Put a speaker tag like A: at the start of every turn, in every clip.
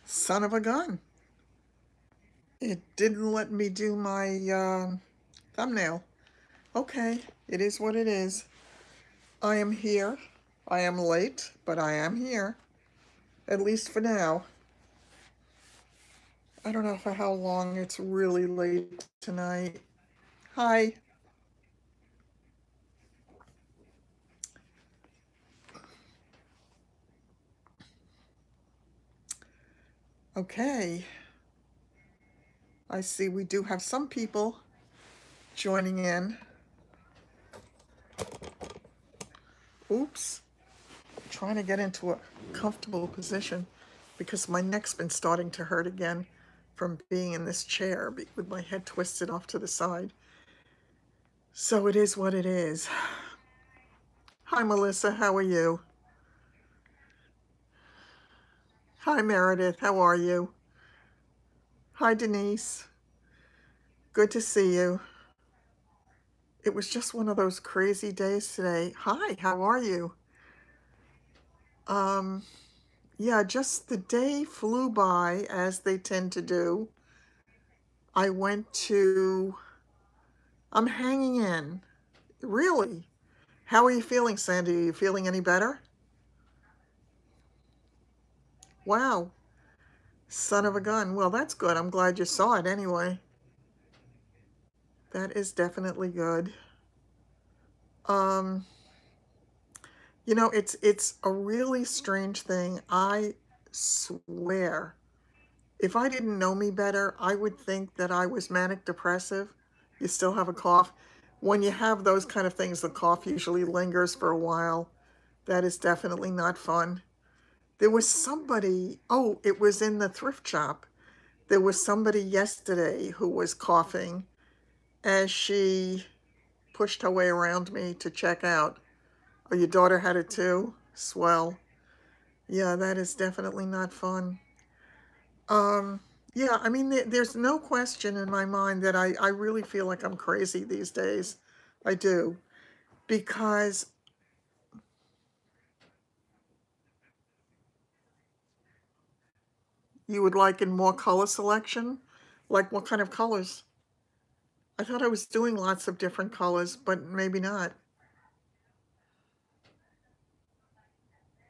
A: Son of a gun. It didn't let me do my thumbnail. Okay, it is what it is. I am here. I am late, but I am here. At least for now. I don't know for how long. It's really late tonight. Hi. Okay. I see we do have some people joining in. Oops. Trying to get into a comfortable position because my neck's been starting to hurt again from being in this chair with my head twisted off to the side. So it is what it is. Hi, Melissa. How are you? Hi, Meredith. How are you? Hi, Denise. Good to see you. It was just one of those crazy days today. Hi, how are you? Um, yeah, just the day flew by as they tend to do. I went to, I'm hanging in. Really? How are you feeling, Sandy? Are you feeling any better? Wow. Son of a gun. Well, that's good. I'm glad you saw it anyway. That is definitely good. Um, it's a really strange thing. I swear, if I didn't know me better, I would think that I was manic depressive. You still have a cough. When you have those kind of things, the cough usually lingers for a while. That is definitely not fun. There was somebody, oh, it was in the thrift shop. There was somebody yesterday who was coughing as she pushed her way around me to check out. Oh, your daughter had it too? Swell. Yeah, that is definitely not fun. Um, yeah, I mean, there's no question in my mind that I really feel like I'm crazy these days. I do. Because you would like in more color selection? Like what kind of colors? I thought I was doing lots of different colors, but maybe not.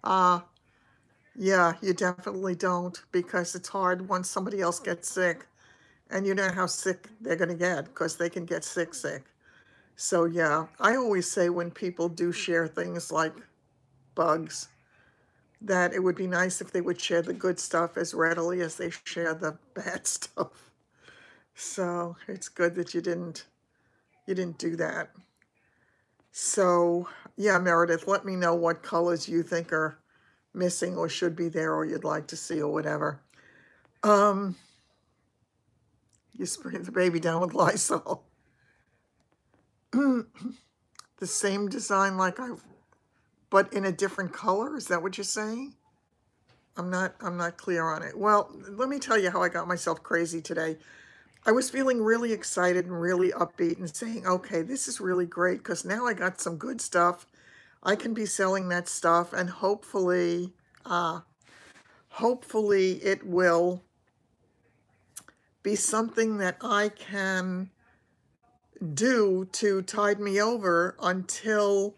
A: Ah, yeah, you definitely don't because it's hard once somebody else gets sick. And you know how sick they're going to get because they can get sick. So, yeah, I always say when people do share things like bugs, that it would be nice if they would share the good stuff as readily as they share the bad stuff. So it's good that you didn't do that. So yeah, Meredith, let me know what colors you think are missing or should be there or you'd like to see or whatever. Um, you spray the baby down with Lysol. The same design like but in a different color. Is that what you're saying? I'm not clear on it. Well, let me tell you how I got myself crazy today. I was feeling really excited and really upbeat and saying, okay, this is really great because now I got some good stuff. I can be selling that stuff and hopefully it will be something that I can do to tide me over until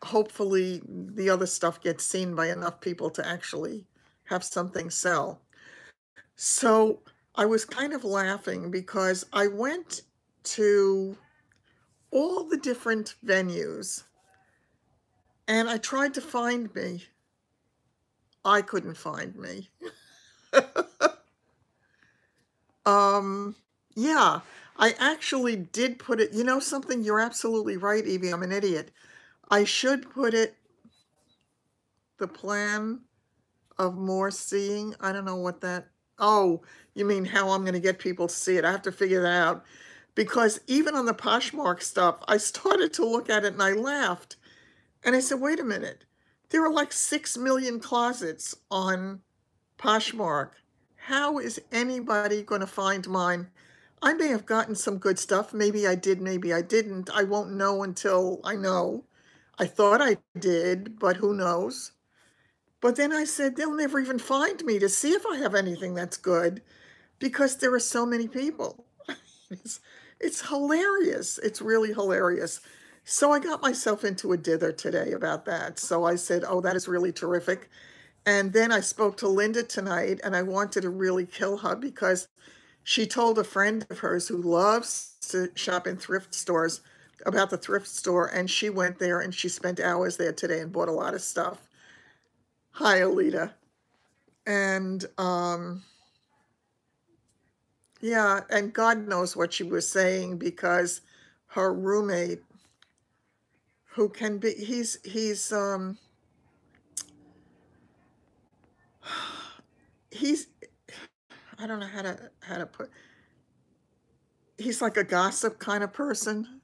A: hopefully the other stuff gets seen by enough people to actually have something sell. So I was kind of laughing because I went to all the different venues and I tried to find me. I couldn't find me. um, yeah, I actually did put it, you know something, you're absolutely right, Evie, I'm an idiot. I should put it, the plan of more seeing. I don't know what that, oh, you mean how I'm going to get people to see it. I have to figure that out. Because even on the Poshmark stuff, I started to look at it and I laughed. And I said, wait a minute. There are like 6 million closets on Poshmark. How is anybody going to find mine? I may have gotten some good stuff. Maybe I did, maybe I didn't. I won't know until I know. I thought I did, but who knows? But then I said, they'll never even find me to see if I have anything that's good because there are so many people. It's, it's hilarious. It's really hilarious. So I got myself into a dither today about that. So I said, oh, that is really terrific. And then I spoke to Linda tonight, and I wanted to really kill her because she told a friend of hers who loves to shop in thrift stores about the thrift store, and she went there and she spent hours there today and bought a lot of stuff. Hi, Alita. And yeah, and God knows what she was saying because her roommate, who can be, he's I don't know how to put, he's like a gossip kind of person.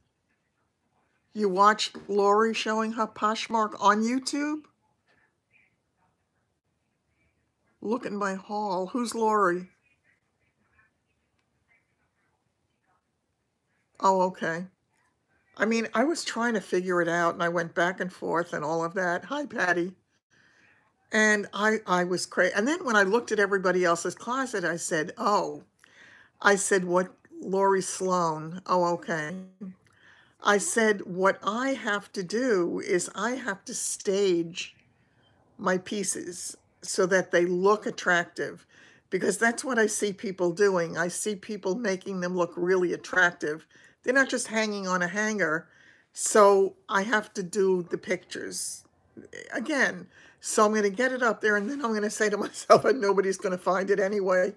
A: You watched Lori showing her Poshmark on YouTube? Look in my haul. Who's Lori? Oh, okay. I mean, I was trying to figure it out and I went back and forth and all of that. Hi, Patty. And I was crazy. And then when I looked at everybody else's closet, I said, oh, I said, what, Lori Sloan? Oh, okay. I said, what I have to do is I have to stage my pieces so that they look attractive, because that's what I see people doing. I see people making them look really attractive. They're not just hanging on a hanger. So I have to do the pictures again. So I'm going to get it up there and then I'm going to say to myself, and nobody's going to find it anyway.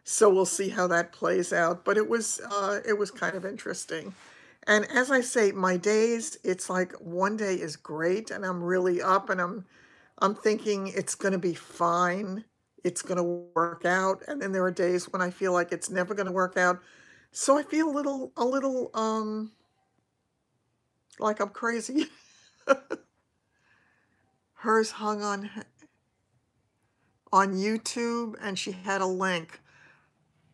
A: So we'll see how that plays out. But it was kind of interesting. And as I say, my days, it's like one day is great and I'm really up and I'm thinking it's going to be fine. It's going to work out. And then there are days when I feel like it's never going to work out. So I feel a little like I'm crazy. Hers hung on YouTube and she had a link.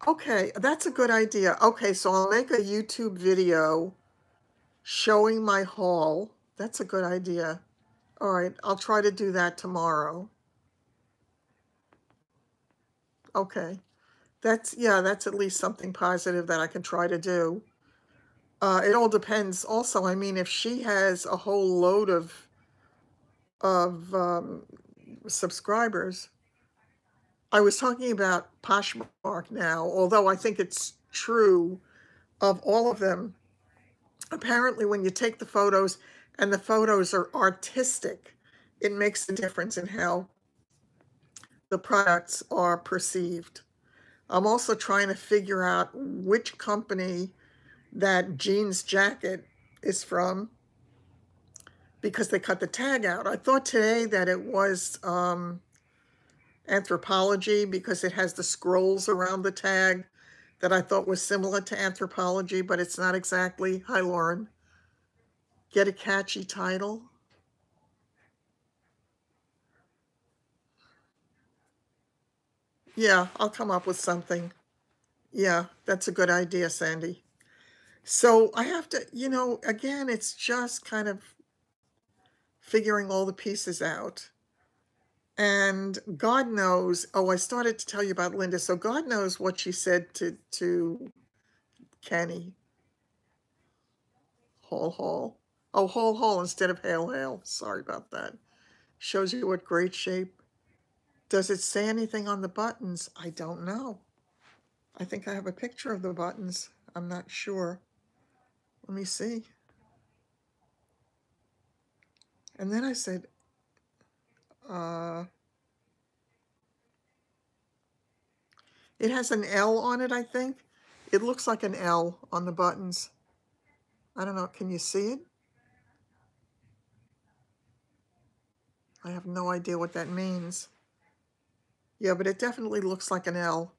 A: Okay, that's a good idea. Okay, so I'll make a YouTube video showing my haul. That's a good idea. All right, I'll try to do that tomorrow. Okay. That's at least something positive that I can try to do. It all depends also. I mean, if she has a whole load of subscribers, I was talking about Poshmark now, although I think it's true of all of them. Apparently, when you take the photos and the photos are artistic, it makes a difference in how the products are perceived. I'm also trying to figure out which company that jeans jacket is from because they cut the tag out. I thought today that it was Anthropology because it has the scrolls around the tag that I thought was similar to Anthropology, but it's not exactly. Hi, Lauren. Get a catchy title. Yeah, I'll come up with something. Yeah, that's a good idea, Sandy. So I have to, again, it's just kind of figuring all the pieces out. And God knows, oh, I started to tell you about Linda. So God knows what she said to Kenny. Haul, haul. Oh, haul, haul instead of hail, hail. Sorry about that. Shows you what great shape. Does it say anything on the buttons? I don't know. I think I have a picture of the buttons. I'm not sure. Let me see. And then I said, uh, it has an L on it, I think. It looks like an L on the buttons. I don't know. Can you see it? I have no idea what that means. Yeah, but it definitely looks like an L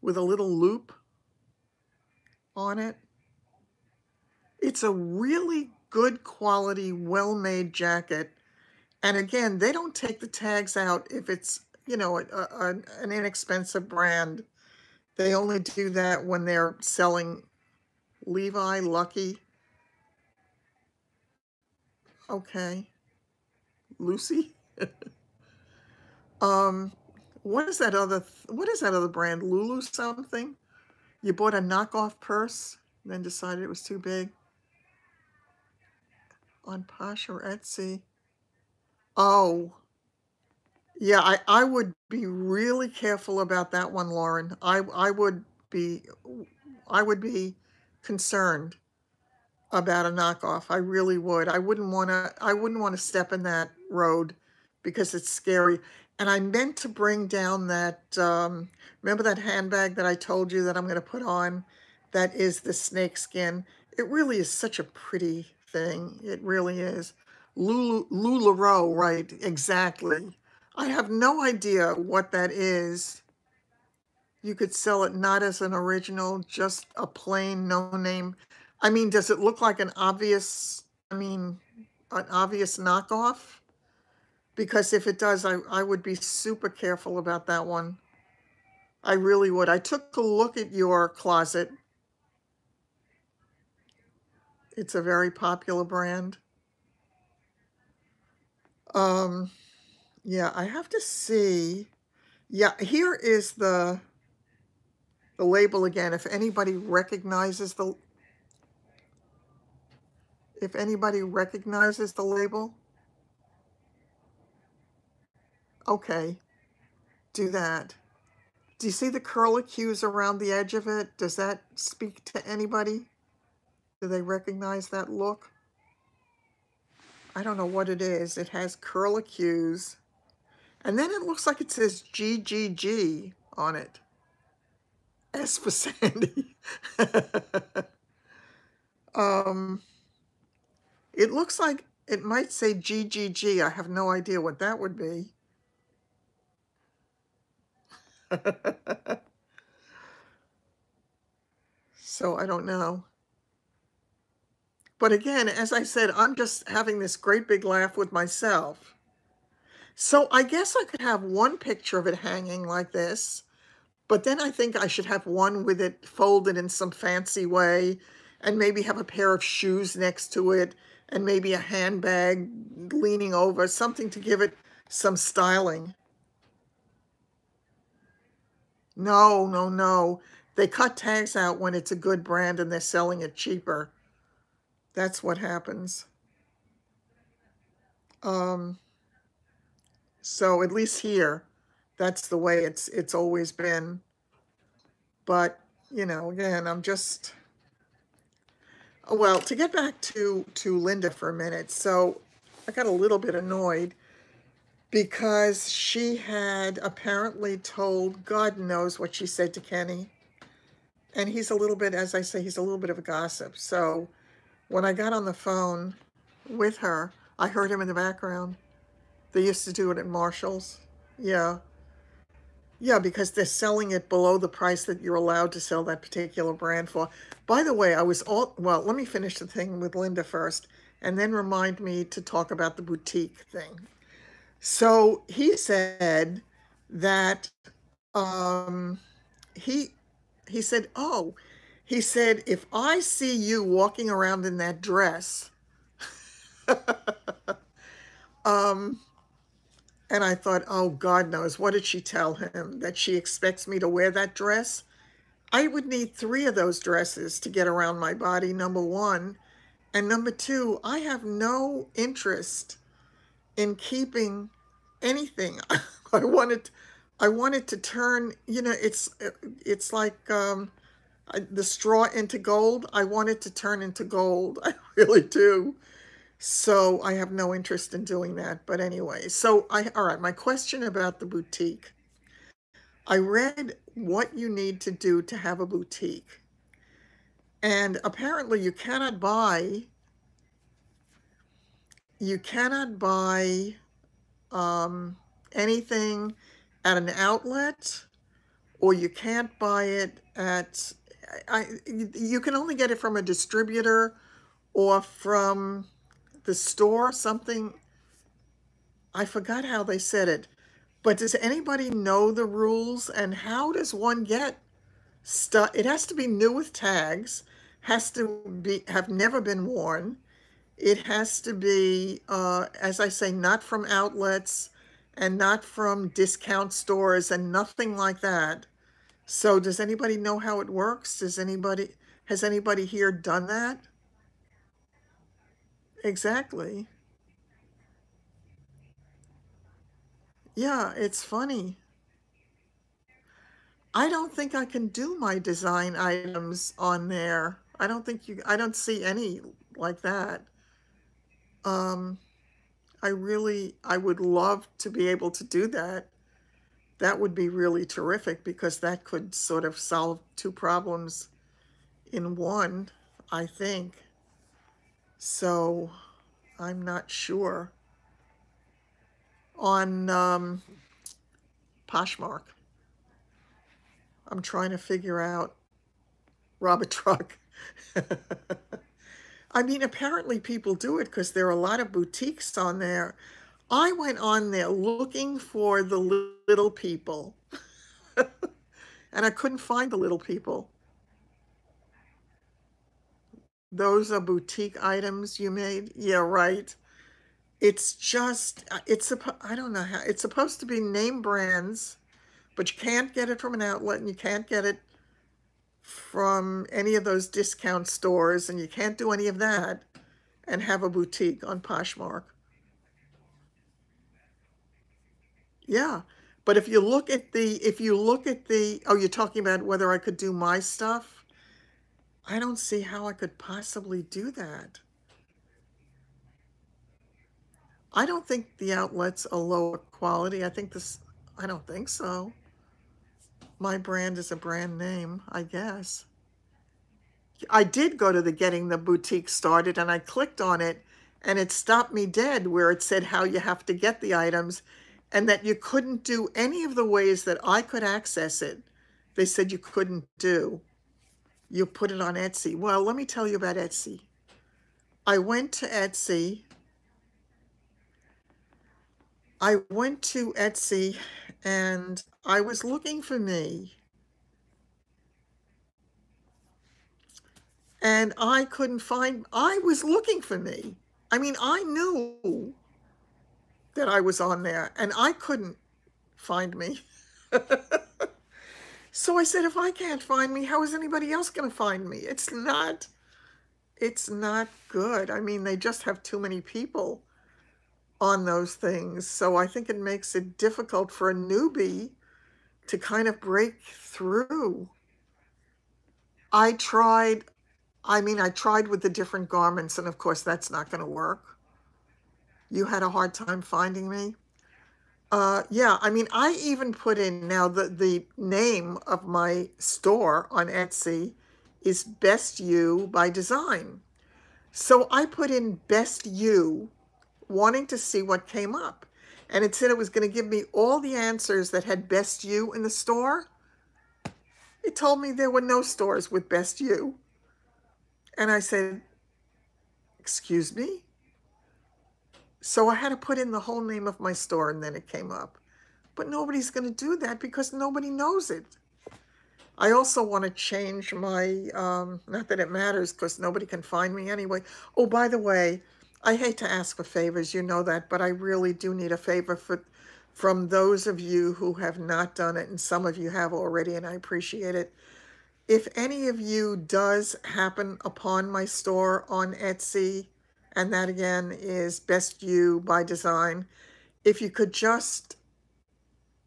A: with a little loop on it. It's a really good quality, well-made jacket. And again, they don't take the tags out if it's, an inexpensive brand. They only do that when they're selling Levi, Lucky. Okay. Lucy? Um, what is that other brand? Lulu something? You bought a knockoff purse, then decided it was too big on Posh or Etsy. Oh, yeah, I would be really careful about that one, Lauren. Be I would be concerned about a knockoff. I really would. I wouldn't want to step in that road because it's scary. And I meant to bring down that remember that handbag that I told you that I'm going to put on that is the snake skin. It really is such a pretty thing. It really is. LuLaRoe, right, exactly. I have no idea what that is. You could sell it not as an original, just a plain no name. I mean, does it look like an obvious knockoff? Because if it does, I would be super careful about that one. I really would. I took a look at your closet. It's a very popular brand. Yeah, I have to see. Yeah, here is the label again. If anybody recognizes the label, okay, do that. Do you see the curlicues around the edge of it? Does that speak to anybody? Do they recognize that look? I don't know what it is. It has curlicues. And then it looks like it says GGG on it. S for Sandy. um, it looks like it might say GGG. I have no idea what that would be. So I don't know. But again, as I said, I'm just having this great big laugh with myself. So I guess I could have one picture of it hanging like this, but then I think I should have one with it folded in some fancy way, and maybe have a pair of shoes next to it, and maybe a handbag leaning over, something to give it some styling. No, no, no. They cut tags out when it's a good brand and they're selling it cheaper. That's what happens. Um, so at least here, that's the way it's always been. But, again, I'm just well, to get back to Linda for a minute. So, I got a little bit annoyed because she had apparently told God knows what she said to Kenny. And he's a little bit, as I say, he's a little bit of a gossip. So, when I got on the phone with her, I heard him in the background. They used to do it at Marshall's. Yeah. Yeah, because they're selling it below the price that you're allowed to sell that particular brand for. By the way, well, let me finish the thing with Linda first, and then remind me to talk about the boutique thing. So he said that um, he he said, oh, he said, if I see you walking around in that dress, um, and I thought, oh, God knows, what did she tell him? That she expects me to wear that dress? I would need 3 of those dresses to get around my body, number one. And number two, I have no interest in keeping anything. I wanted, I wanted to turn, it's like the straw into gold. I want it to turn into gold. I really do. So I have no interest in doing that. But anyway, all right, my question about the boutique. I read what you need to do to have a boutique. And apparently you cannot buy anything at an outlet, or you can't buy it you can only get it from a distributor or from the store, something. I forgot how they said it. But does anybody know the rules, and how does one get stuff? It has to be new with tags, have never been worn, It has to be, as I say, not from outlets and not from discount stores and nothing like that. So does anybody know how it works? Has anybody here done that? Exactly. Yeah, it's funny. I don't think I can do my design items on there. I don't see any like that. Um, I would love to be able to do that. That would be really terrific because that could sort of solve two problems in one, I think. So I'm not sure. On Poshmark, I'm trying to figure out rob a truck. I mean, apparently people do it because there are a lot of boutiques on there. I went on there looking for the little people, and I couldn't find the little people. Those are boutique items you made? Yeah, right. It's just, I don't know how, it's supposed to be name brands, but you can't get it from an outlet and you can't get it from any of those discount stores and you can't do any of that and have a boutique on Poshmark. Yeah. But if you look at the, oh, you're talking about whether I could do my stuff? I don't see how I could possibly do that. I don't think the outlet's a lower quality. I don't think so. My brand is a brand name, I guess. I did go to the Getting the Boutique Started and I clicked on it and it stopped me dead where it said how you have to get the items and that you couldn't do any of the ways that I could access it. They said you couldn't do. You put it on Etsy. Well, let me tell you about Etsy. I went to Etsy. I went to Etsy and I was looking for me. And I was looking for me. I mean, I knew that I was on there and I couldn't find me. So I said, if I can't find me, how is anybody else going to find me? It's not good. I mean, they just have too many people on those things. So I think it makes it difficult for a newbie to kind of break through. I tried, I tried with the different garments, and of course, that's not going to work. You had a hard time finding me? Yeah, I even put in now the name of my store on Etsy is Best You by Design. So I put in Best You, wanting to see what came up. And it said it was going to give me all the answers that had Best You in the store. It told me there were no stores with Best You. And I said, excuse me? So I had to put in the whole name of my store and then it came up. But nobody's going to do that because nobody knows it. I also want to change my, not that it matters because nobody can find me anyway. Oh, by the way, I hate to ask for favors, you know that, but I really do need a favor from those of you who have not done it, and some of you have already, and I appreciate it. If any of you does happen upon my store on Etsy, and that again is Best You by Design, if you could just,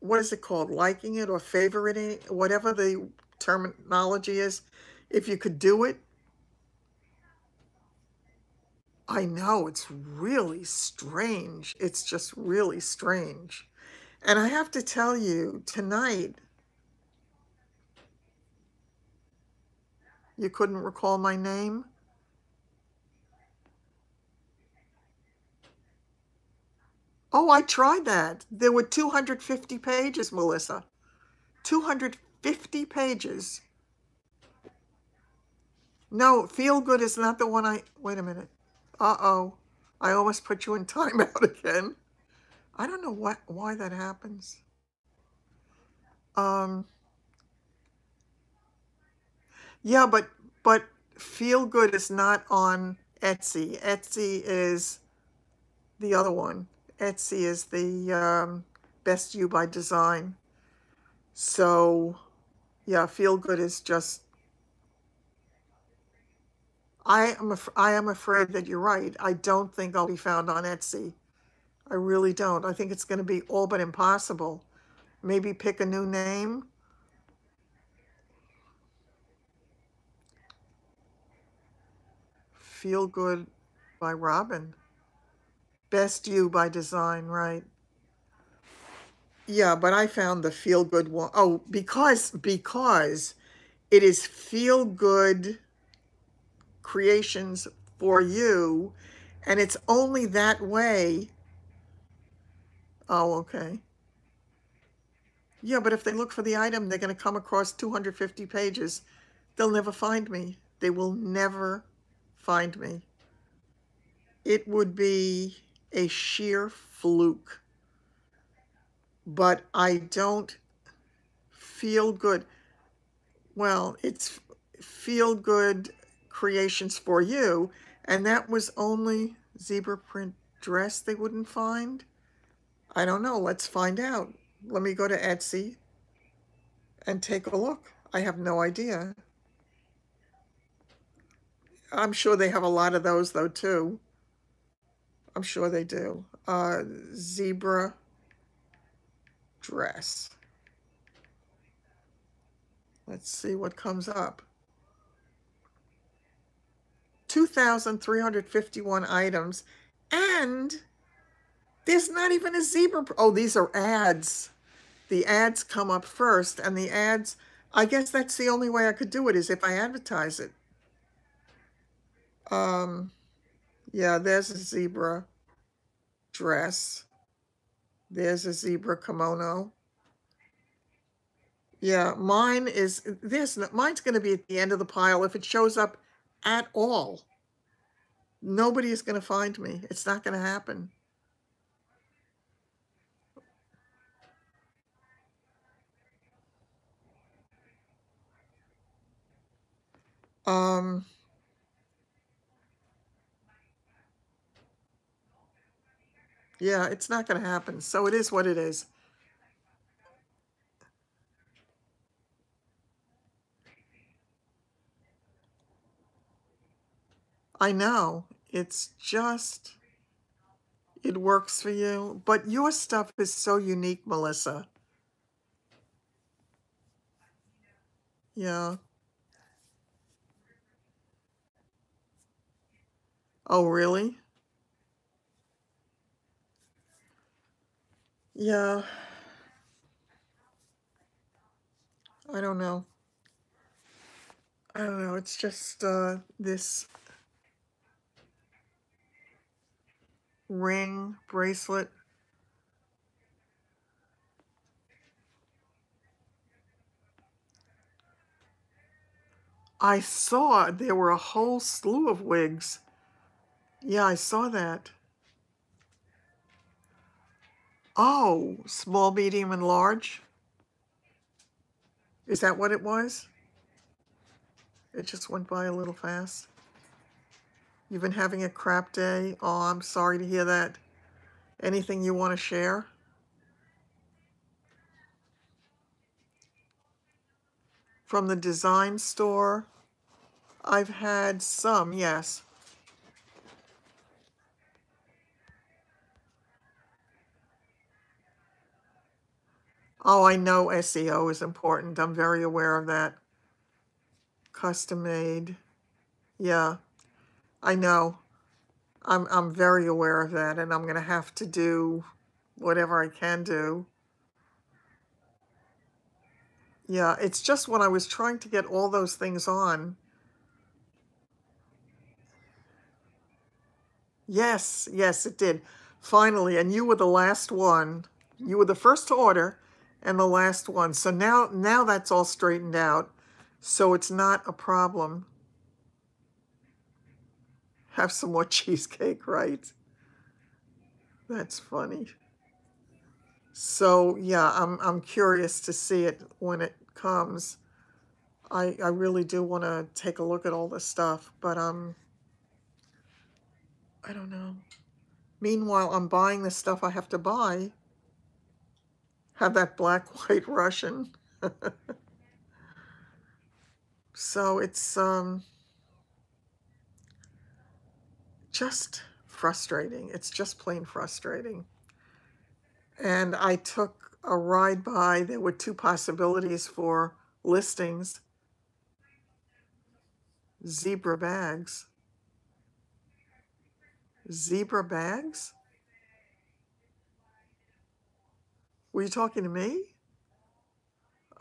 A: what is it called, liking it or favoriting it, whatever the terminology is, if you could do it. I know, it's really strange. It's just really strange. And I have to tell you, tonight, you couldn't recall my name? Oh, I tried that. There were 250 pages, Melissa. 250 pages. No, Feel Good is not the one wait a minute. Uh-oh. I almost put you in timeout again. I don't know why that happens. Um, yeah, but Feel Good is not on Etsy. Etsy is the other one. Etsy is the Best You by Design. So, yeah, Feel Good is just, I am afraid that you're right. I don't think I'll be found on Etsy. I really don't. I think it's going to be all but impossible. Maybe pick a new name. Feel Good by Robin. Best You by Design, right? Yeah, but I found the Feel Good one. Oh, because it is Feel Good Creations for You, and it's only that way. Oh, okay. Yeah, but if they look for the item, they're going to come across 250 pages. They'll never find me. They will never find me. It would be a sheer fluke. But I don't feel good. Well, it's Feel Good Creations for You, and that was only zebra print dress they wouldn't find. I don't know. Let's find out. Let me go to Etsy and take a look. I have no idea. I'm sure they have a lot of those, though, too. I'm sure they do. Zebra dress. Let's see what comes up. 2,351 items, and there's not even a zebra. Oh, these are ads. The ads come up first, and the ads, I guess that's the only way I could do it is if I advertise it. Yeah, there's a zebra dress. There's a zebra kimono. Yeah, mine is, mine's going to be at the end of the pile if it shows up at all. Nobody is going to find me. It's not going to happen. Um, yeah, it's not going to happen. So it is what it is. I know. It's just, it works for you. But your stuff is so unique, Melissa. Yeah. Oh, really? Yeah. I don't know. I don't know. It's just this ring bracelet. I saw there were a whole slew of wigs. Yeah, I saw that. Oh, small, medium, and large? Is that what it was? It just went by a little fast. You've been having a crap day? Oh, I'm sorry to hear that. Anything you want to share? From the design store? I've had some, yes. Oh, I know SEO is important. I'm very aware of that. Custom made. Yeah, I know. I'm very aware of that, and I'm going to have to do whatever I can do. Yeah, it's just when I was trying to get all those things on. Yes, yes, it did. Finally, and you were the last one. You were the first to order and the last one. So now that's all straightened out. So it's not a problem. Have some more cheesecake, right? That's funny. So yeah, I'm curious to see it when it comes. I really do want to take a look at all this stuff, but I don't know. Meanwhile, I'm buying the stuff I have to buy. Have that black, white Russian. So it's just frustrating. It's just plain frustrating. And I took a ride by. There were two possibilities for listings. Zebra bags. Zebra bags? Were you talking to me?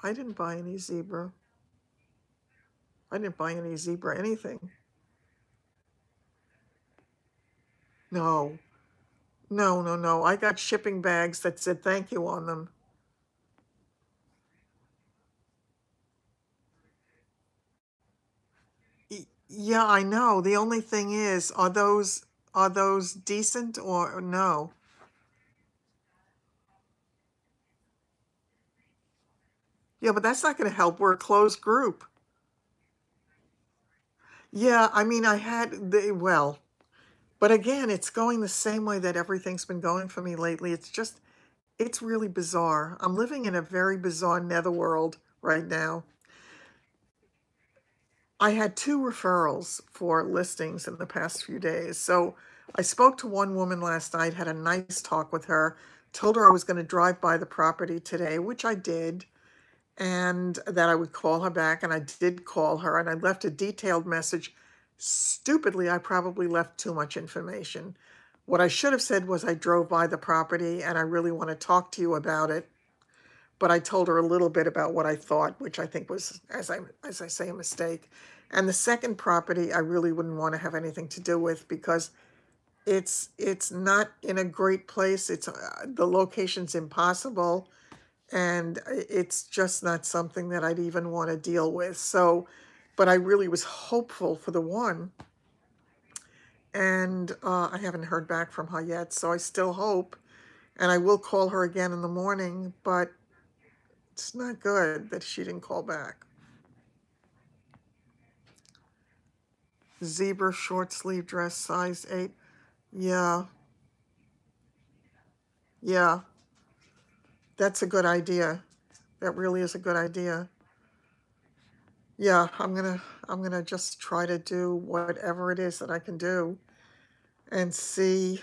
A: I didn't buy any zebra. I didn't buy any zebra anything. No. No, no, no. I got shipping bags that said thank you on them. Yeah, I know. The only thing is, are those decent or no? Yeah, but that's not going to help. We're a closed group. Yeah, I mean, well, but again, it's going the same way that everything's been going for me lately. It's really bizarre. I'm living in a very bizarre netherworld right now. I had two referrals for listings in the past few days. So I spoke to one woman last night, had a nice talk with her, told her I was going to drive by the property today, which I did, and that I would call her back. And I did call her, and I left a detailed message. Stupidly, I probably left too much information. What I should have said was I drove by the property and I really want to talk to you about it. But I told her a little bit about what I thought, which I think was, as I say, a mistake. And the second property, I really wouldn't want to have anything to do with because it's not in a great place. It's the location's impossible, and it's just not something that I'd even want to deal with. So, but I really was hopeful for the one, and I haven't heard back from her yet. So I still hope, and I will call her again in the morning. But it's not good that she didn't call back. Zebra short sleeve dress, size 8. Yeah, yeah, that's a good idea. That really is a good idea. Yeah, I'm gonna just try to do whatever it is that I can do and see.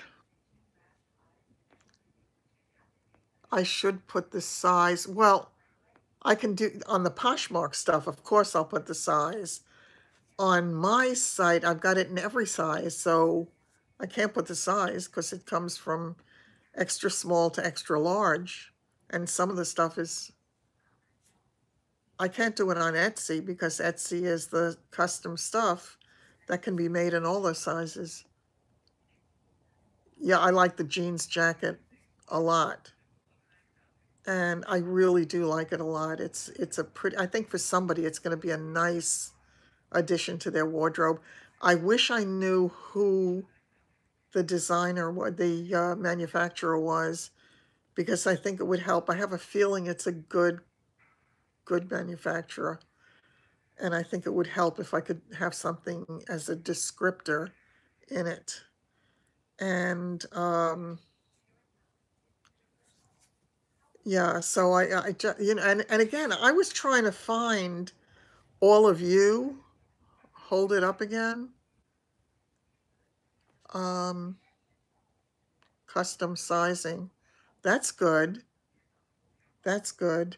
A: I should put the size. Well, I can do on the Poshmark stuff, of course I'll put the size. On my site, I've got it in every size, so I can't put the size because it comes from extra small to extra large. And some of the stuff is, I can't do it on Etsy because Etsy is the custom stuff that can be made in all the sizes. Yeah, I like the jeans jacket a lot. And I really do like it a lot. It's a pretty, I think for somebody it's going to be a nice addition to their wardrobe. I wish I knew who the designer, what the manufacturer was, because I think it would help. I have a feeling it's a good manufacturer, and I think it would help if I could have something as a descriptor in it. And yeah, so I just, and again, I was trying to find all of you. Hold it up again. Um, Custom sizing. That's good. That's good.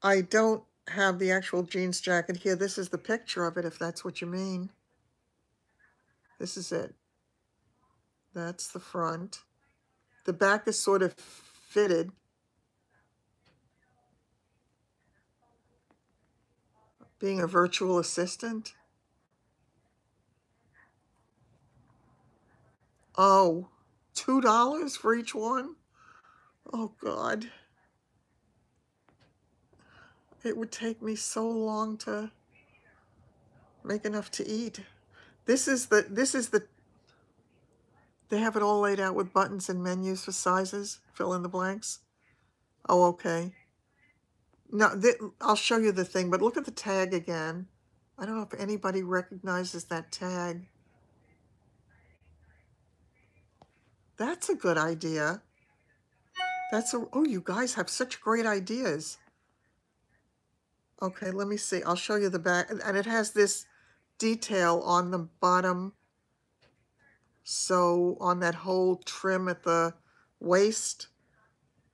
A: I don't have the actual jeans jacket here. This is the picture of it, if that's what you mean. This is it. That's the front. The back is sort of fitted. Being a virtual assistant. Oh, $2 for each one? Oh, God. It would take me so long to make enough to eat. This is the, they have it all laid out with buttons and menus for sizes. Fill in the blanks. Oh, okay. No, I'll show you the thing, but look at the tag again. I don't know if anybody recognizes that tag. That's a good idea. Oh, you guys have such great ideas. Okay, let me see. I'll show you the back. And it has this detail on the bottom. So on that whole trim at the waist.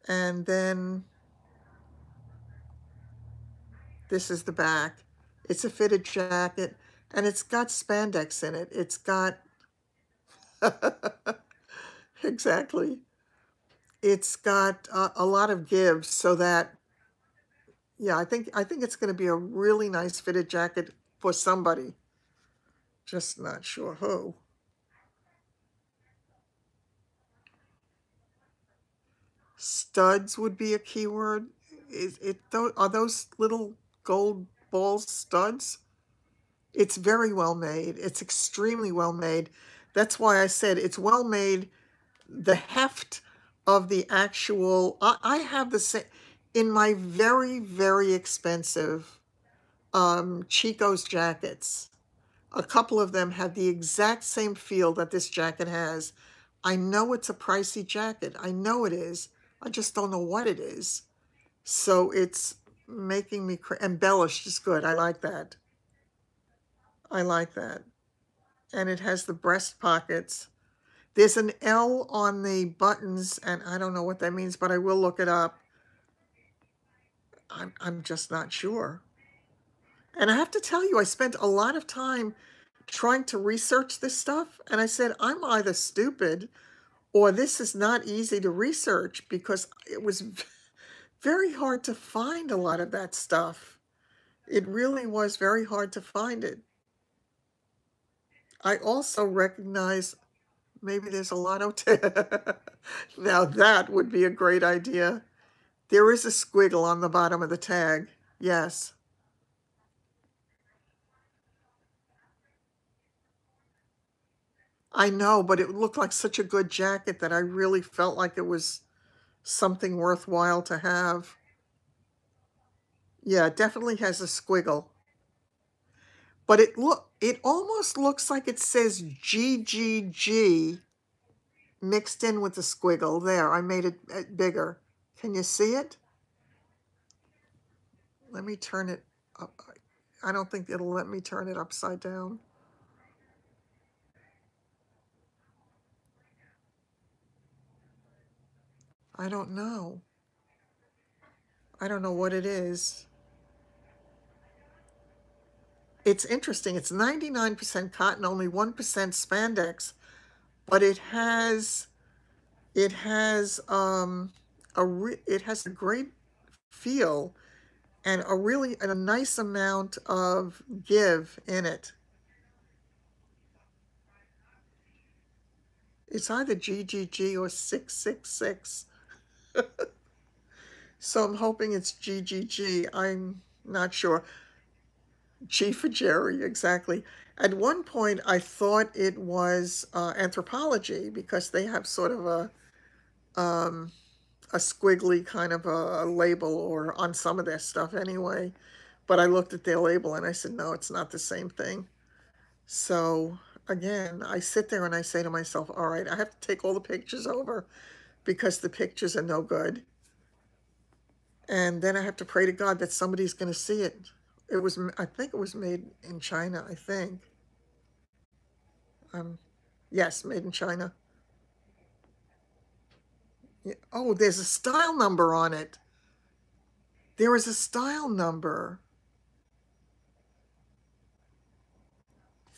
A: And then this is the back. It's a fitted jacket. And it's got spandex in it. It's got... Exactly. It's got a lot of give so that... Yeah, I think it's going to be a really nice fitted jacket for somebody. Just not sure who. Studs would be a keyword. Are those little gold balls studs? It's very well made. It's extremely well made. That's why I said it's well made. The heft of the actual... I have the same... In my very, very expensive Chico's jackets, a couple of them have the exact same feel that this jacket has. I know it's a pricey jacket. I know it is. I just don't know what it is. So it's making me embellished is good. I like that. I like that. And it has the breast pockets. There's an L on the buttons, and I don't know what that means, but I will look it up. I'm just not sure. And I have to tell you, I spent a lot of time trying to research this stuff, and I said, I'm either stupid or this is not easy to research, because it was very hard to find a lot of that stuff. It really was very hard to find it. I also recognize maybe there's a lotto tag. Now that would be a great idea. There is a squiggle on the bottom of the tag. Yes. I know, but it looked like such a good jacket that I really felt like it was something worthwhile to have. Yeah, it definitely has a squiggle. But it almost looks like it says GGG mixed in with the squiggle. There, I made it bigger. Can you see it? Let me turn it up. I don't think it'll let me turn it upside down. I don't know. I don't know what it is. It's interesting. It's 99% cotton, only 1% spandex, but it has it has a great feel and a nice amount of give in it. It's either GGG or 666. So I'm hoping it's GGG. I'm not sure. G for Jerry, exactly. At one point, I thought it was anthropology, because they have sort of a squiggly kind of a label, or on some of their stuff anyway. But I looked at their label and I said, no, it's not the same thing. So again, I sit there and I say to myself, all right, I have to take all the pictures over because the pictures are no good. And then I have to pray to God that somebody's going to see it. I think it was made in China, I think. Yes, made in China. Yeah. Oh, there's a style number on it. There is a style number.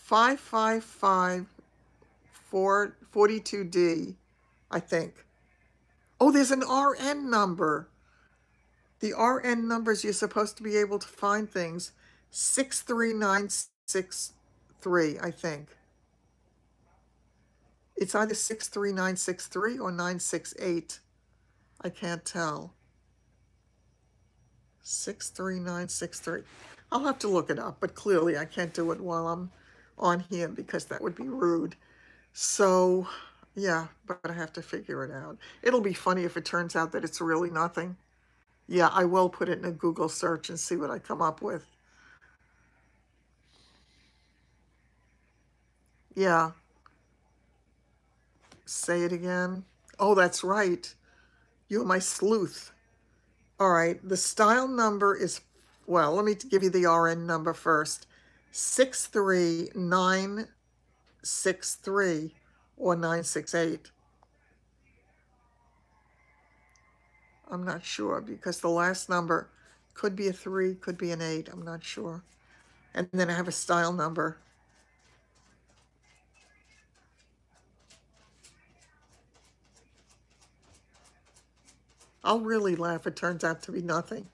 A: 555442D, I think. Oh, there's an RN number. The RN numbers, you're supposed to be able to find things. 63963, I think. It's either 63963 or 968. I can't tell. 63963. I'll have to look it up, but clearly I can't do it while I'm on here because that would be rude. So, yeah, but I have to figure it out. It'll be funny if it turns out that it's really nothing. Yeah, I will put it in a Google search and see what I come up with. Yeah. Say it again. Oh, that's right. You're my sleuth. All right, the style number is, well, let me give you the RN number first. 63963 or 968. I'm not sure because the last number could be a 3, could be an 8. I'm not sure. And then I have a style number. I'll really laugh. It turns out to be nothing.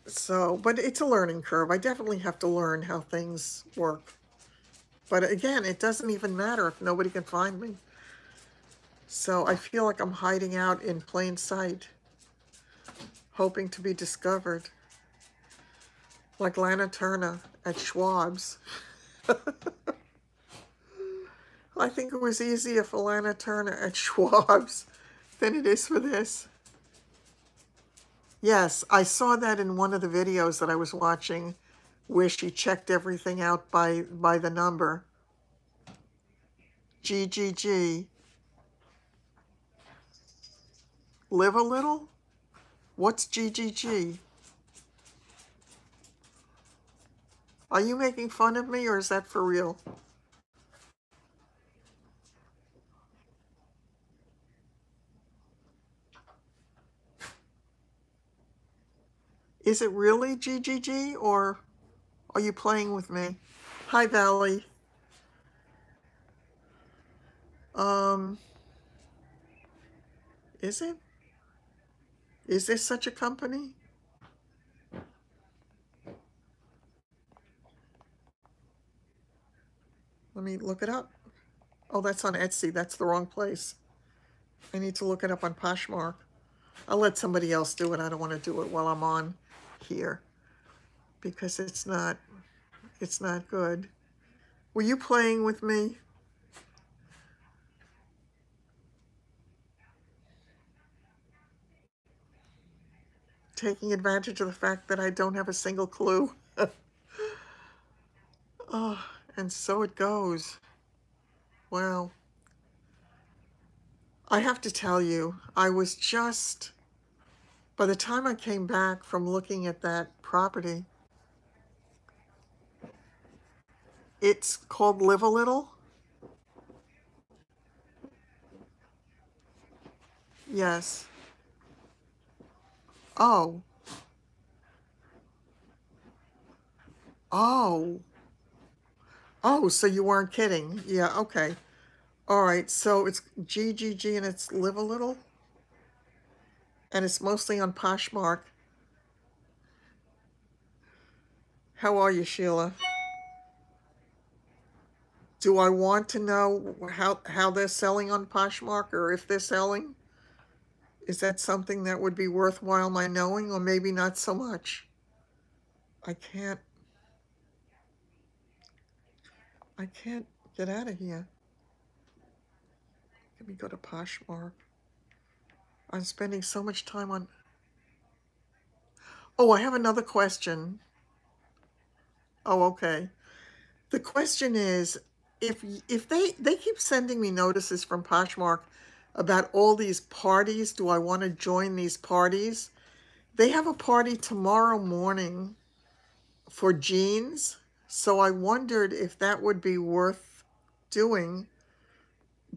A: So, but it's a learning curve. I definitely have to learn how things work. But again, it doesn't even matter if nobody can find me. So I feel like I'm hiding out in plain sight, hoping to be discovered. Like Lana Turner at Schwab's. I think it was easier for Lana Turner at Schwab's than it is for this. Yes, I saw that in one of the videos that I was watching where she checked everything out by the number. GGG. Live a little? What's GGG? Are you making fun of me or is that for real? Is it really GGG or are you playing with me? Hi, Valley. Is it? Is there such a company? Let me look it up. Oh, that's on Etsy. That's the wrong place. I need to look it up on Poshmark. I'll let somebody else do it. I don't want to do it while I'm on here because it's not good. Were you playing with me? Taking advantage of the fact that I don't have a single clue? Oh, and so it goes. Wow. I have to tell you, I was just, by the time I came back from looking at that property, it's called Live a Little. Yes. Oh. Oh. Oh, so you weren't kidding. Yeah, okay. All right, so it's GGG and it's Live a Little? And it's mostly on Poshmark. How are you, Sheila? Do I want to know how they're selling on Poshmark or if they're selling? Is that something that would be worthwhile my knowing or maybe not so much? I can't get out of here. Let me go to Poshmark. I'm spending so much time on... Oh, I have another question. Oh, okay. The question is, if they keep sending me notices from Poshmark about all these parties, do I want to join these parties? They have a party tomorrow morning for jeans, so I wondered if that would be worth doing,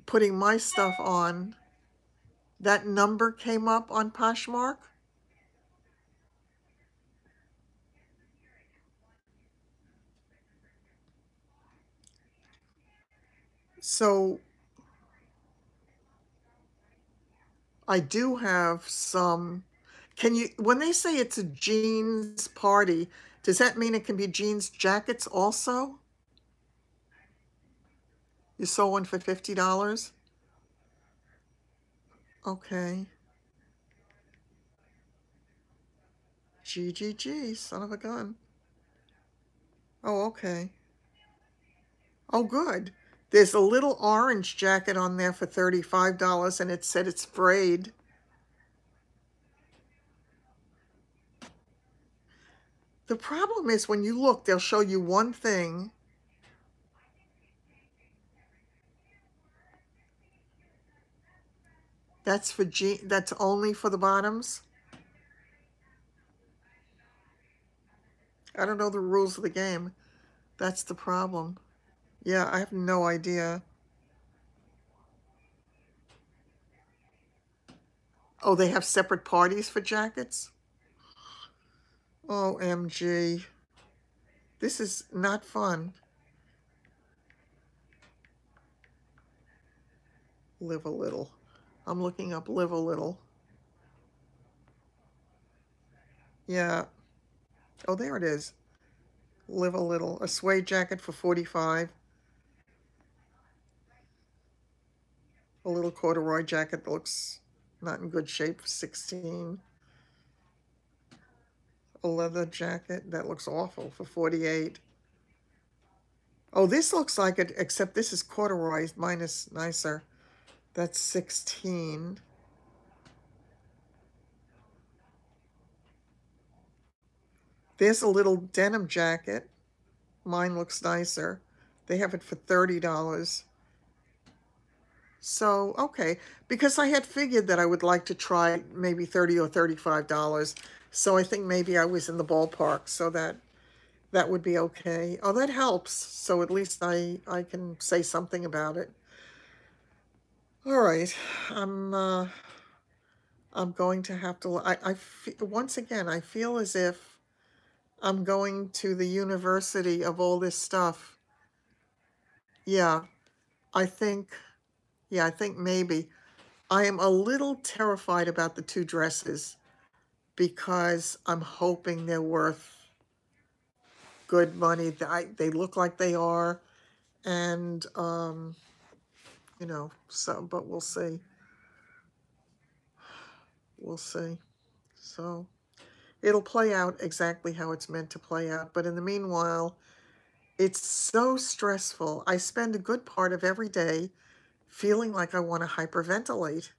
A: putting my stuff on. That number came up on Poshmark. So I do have some. Can you, when they say it's a jeans party, does that mean it can be jeans jackets also? You sold one for $50? Okay. GGG, son of a gun. Oh, okay. Oh, good. There's a little orange jacket on there for $35 and it said it's frayed. The problem is when you look, they'll show you one thing That's for that's only for the bottoms? I don't know the rules of the game. That's the problem. Yeah, I have no idea. Oh, they have separate parties for jackets? OMG. This is not fun. Live a little. I'm looking up live a little. Yeah. Oh, there it is. Live a little. A suede jacket for 45. A little corduroy jacket that looks not in good shape for 16. A leather jacket that looks awful for 48. Oh, this looks like it, except this is corduroy. Mine is nicer. That's 16. There's a little denim jacket. Mine looks nicer. They have it for $30. So, okay, because I had figured that I would like to try maybe $30 or $35. So I think maybe I was in the ballpark, so that would be okay. Oh, that helps. So at least I can say something about it. All right. I'm uh I'm going to have to once again, I feel as if I'm going to the university of all this stuff. Yeah, I think yeah, I think maybe. I am a little terrified about the two dresses because I'm hoping they're worth good money. They look like they are, and so but we'll see. We'll see. So it'll play out exactly how it's meant to play out. But in the meanwhile, it's so stressful. I spend a good part of every day feeling like I want to hyperventilate.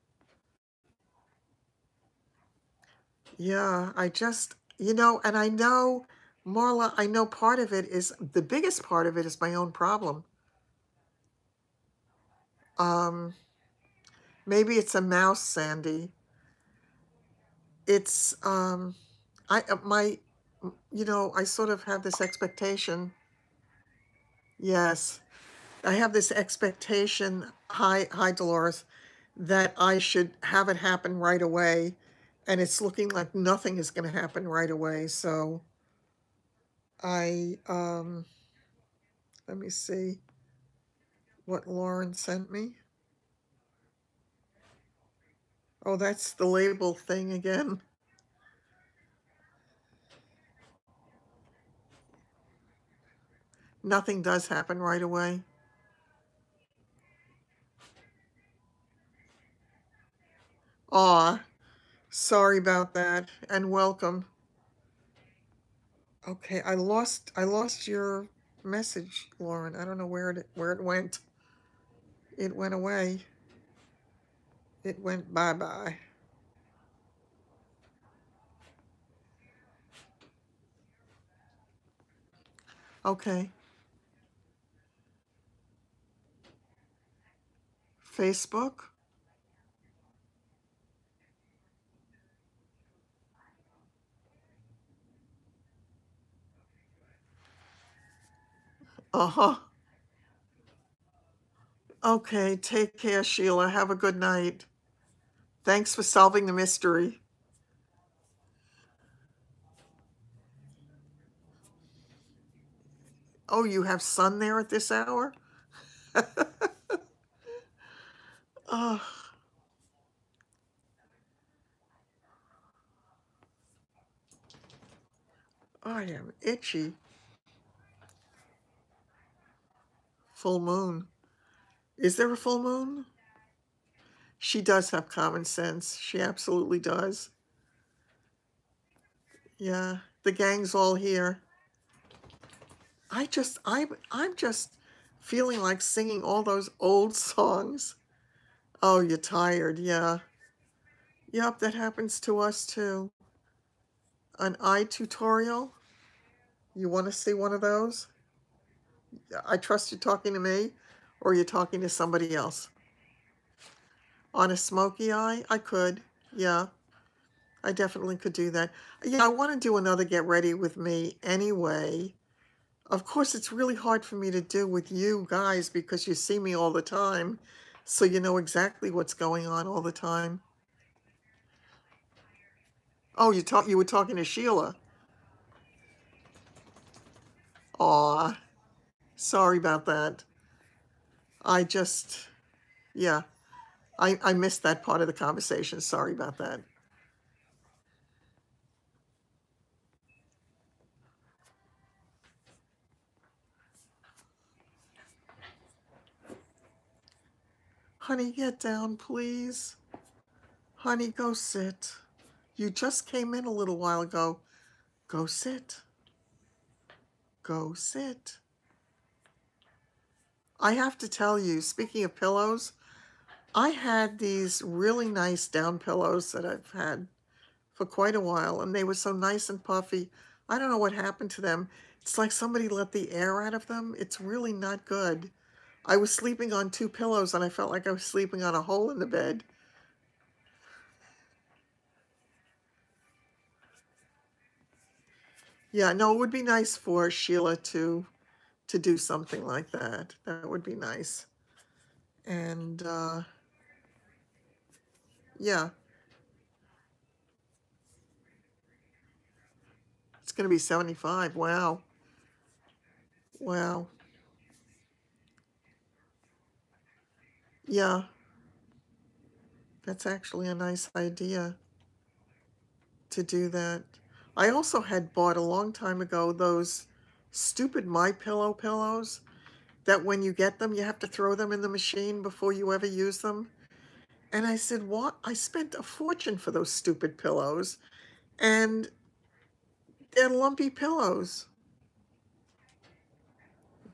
A: Yeah, I just, and I know, Marla, I know part of it is, the biggest part of it is my own problem. Um, Maybe it's a mouse, Sandy. It's, I, my, I sort of have this expectation. Yes, I have this expectation, hi, Dolores, that I should have it happen right away. And it's looking like nothing is going to happen right away. So I, let me see what Lauren sent me. Oh, that's the label thing again. Nothing does happen right away. Aw, sorry about that, and welcome. Okay, I lost your message, Lauren. I don't know where it went. It went away. It went bye-bye. Okay. Facebook? Uh-huh. Okay, take care, Sheila. Have a good night. Thanks for solving the mystery. Oh, you have sun there at this hour? Oh, I am itchy. Full moon. Is there a full moon? She does have common sense. She absolutely does. Yeah, the gang's all here. I'm just feeling like singing all those old songs. Oh, you're tired. Yeah. Yep, that happens to us too. An eye tutorial? You want to see one of those? I trust you're talking to me or you're talking to somebody else. On a smoky eye, I could. Yeah, I definitely could do that. Yeah, I want to do another get ready with me anyway. Of course, it's really hard for me to do with you guys because you see me all the time, so you know exactly what's going on all the time. Oh, you were talking to Sheila. Aw, sorry about that. I just, yeah, I missed that part of the conversation. Sorry about that. Honey, get down, please. Honey, go sit. You just came in a little while ago. Go sit. Go sit. I have to tell you, speaking of pillows, I had these really nice down pillows that I've had for quite a while, and they were so nice and puffy. I don't know what happened to them. It's like somebody let the air out of them. It's really not good. I was sleeping on two pillows, and I felt like I was sleeping on a hole in the bed. Yeah, no, it would be nice for Sheila to do something like that. That would be nice. And yeah, it's going to be 75. Wow. Wow. Yeah, that's actually a nice idea to do that. I also had bought a long time ago those stupid My Pillow pillows that when you get them, you have to throw them in the machine before you ever use them. And I said, what? I spent a fortune for those stupid pillows, and they're lumpy pillows.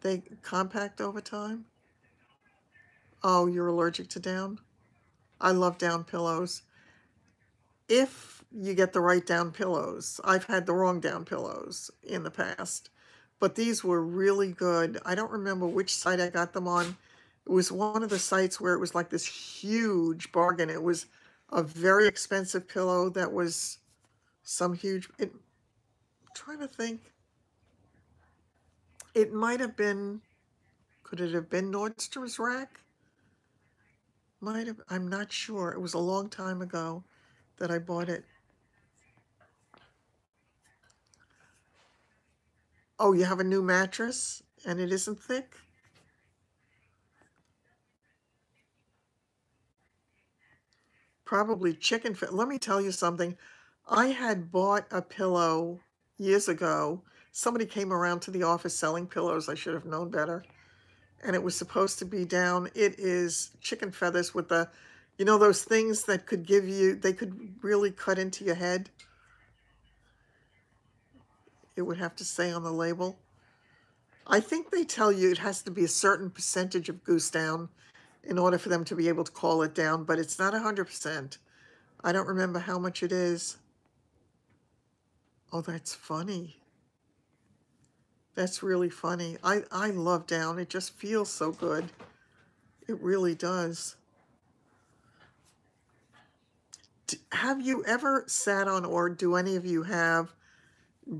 A: They compact over time. Oh, you're allergic to down? I love down pillows. If you get the right down pillows. I've had the wrong down pillows in the past, but these were really good. I don't remember which site I got them on. It was one of the sites where it was like this huge bargain. It was a very expensive pillow that was some huge, trying to think. It might have been, could it have been Nordstrom's Rack? Might have, I'm not sure. It was a long time ago that I bought it. Oh, you have a new mattress and it isn't thick? Probably chicken fit. Let me tell you something. I had bought a pillow years ago. Somebody came around to the office selling pillows. I should have known better. And it was supposed to be down. It is chicken feathers with the, you know, those things that could give you, they could really cut into your head. It would have to say on the label. I think they tell you it has to be a certain percentage of goose down in order for them to be able to call it down, but it's not 100%. I don't remember how much it is. Oh, that's funny. That's really funny. I love down. It just feels so good. It really does. Have you ever sat on, or do any of you have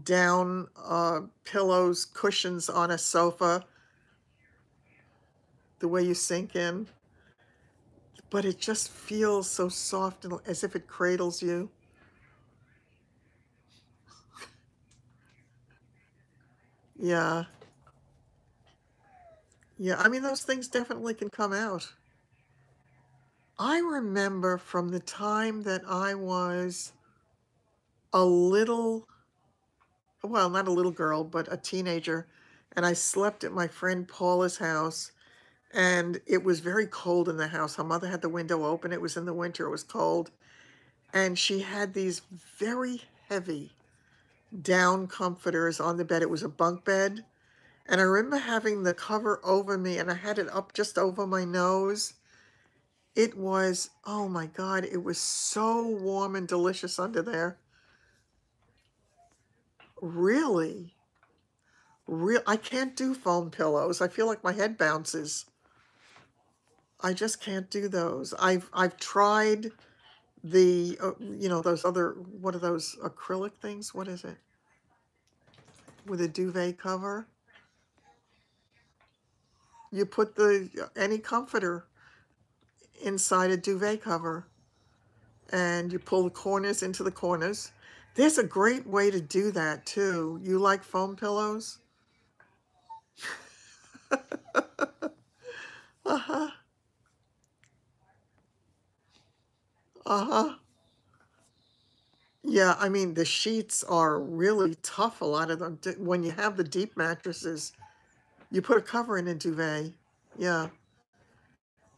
A: down pillows, cushions on a sofa, the way you sink in? But it just feels so soft and as if it cradles you. Yeah. Yeah, I mean, those things definitely can come out. I remember from the time that I was a little, well, not a little girl, but a teenager, and I slept at my friend Paula's house, and it was very cold in the house. Her mother had the window open. It was in the winter. It was cold, and she had these very heavy down comforters on the bed. It was a bunk bed, and I remember having the cover over me, and I had it up just over my nose. It was, oh my God, it was so warm and delicious under there. Really? I can't do foam pillows. I feel like my head bounces. I just can't do those. I've tried the, those other, what are those acrylic things? What is it? With a duvet cover. You put any comforter inside a duvet cover and you pull the corners into the corners. There's a great way to do that too. You like foam pillows? Uh-huh. Uh-huh. Yeah, I mean, the sheets are really tough, a lot of them. When you have the deep mattresses, you put a cover in a duvet. Yeah,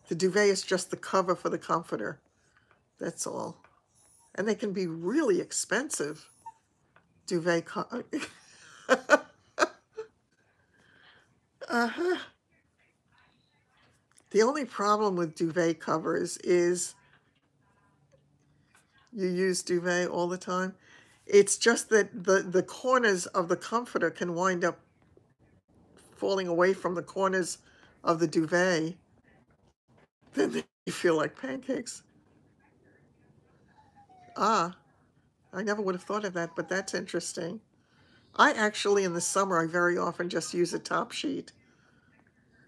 A: the duvet is just the cover for the comforter. That's all. And they can be really expensive. Duvet co Uh-huh. The only problem with duvet covers is you use duvet all the time. It's just that the corners of the comforter can wind up falling away from the corners of the duvet. Then they feel like pancakes. Ah, I never would have thought of that, but that's interesting. I actually, in the summer, I very often just use a top sheet,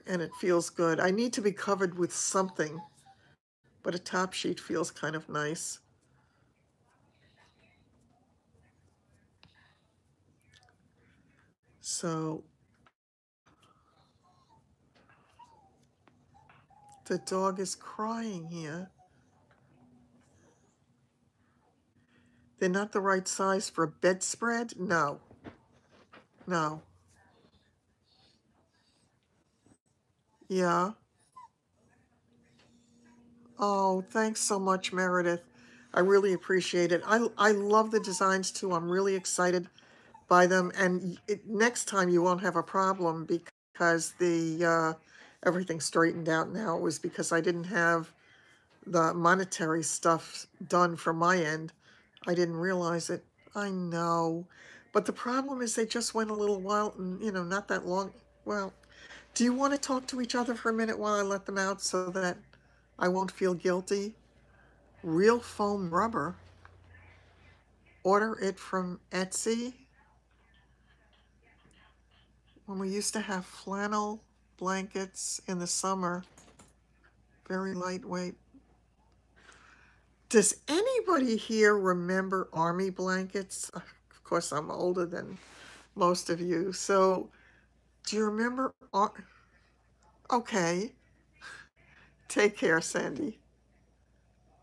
A: and it feels good. I need to be covered with something, but a top sheet feels kind of nice. So the dog is crying here. They're not the right size for a bedspread? No, no. Yeah. Oh, thanks so much, Meredith. I really appreciate it. I love the designs too. I'm really excited by them. And next time you won't have a problem because everything's straightened out now. It was because I didn't have the monetary stuff done from my end. I didn't realize it. I know. But the problem is they just went a little while, and, not that long. Well, do you want to talk to each other for a minute while I let them out so that I won't feel guilty? Real foam rubber. Order it from Etsy. When we used to have flannel blankets in the summer, very lightweight. Does anybody here remember army blankets? Of course, I'm older than most of you. So, do you remember? Okay. Take care, Sandy.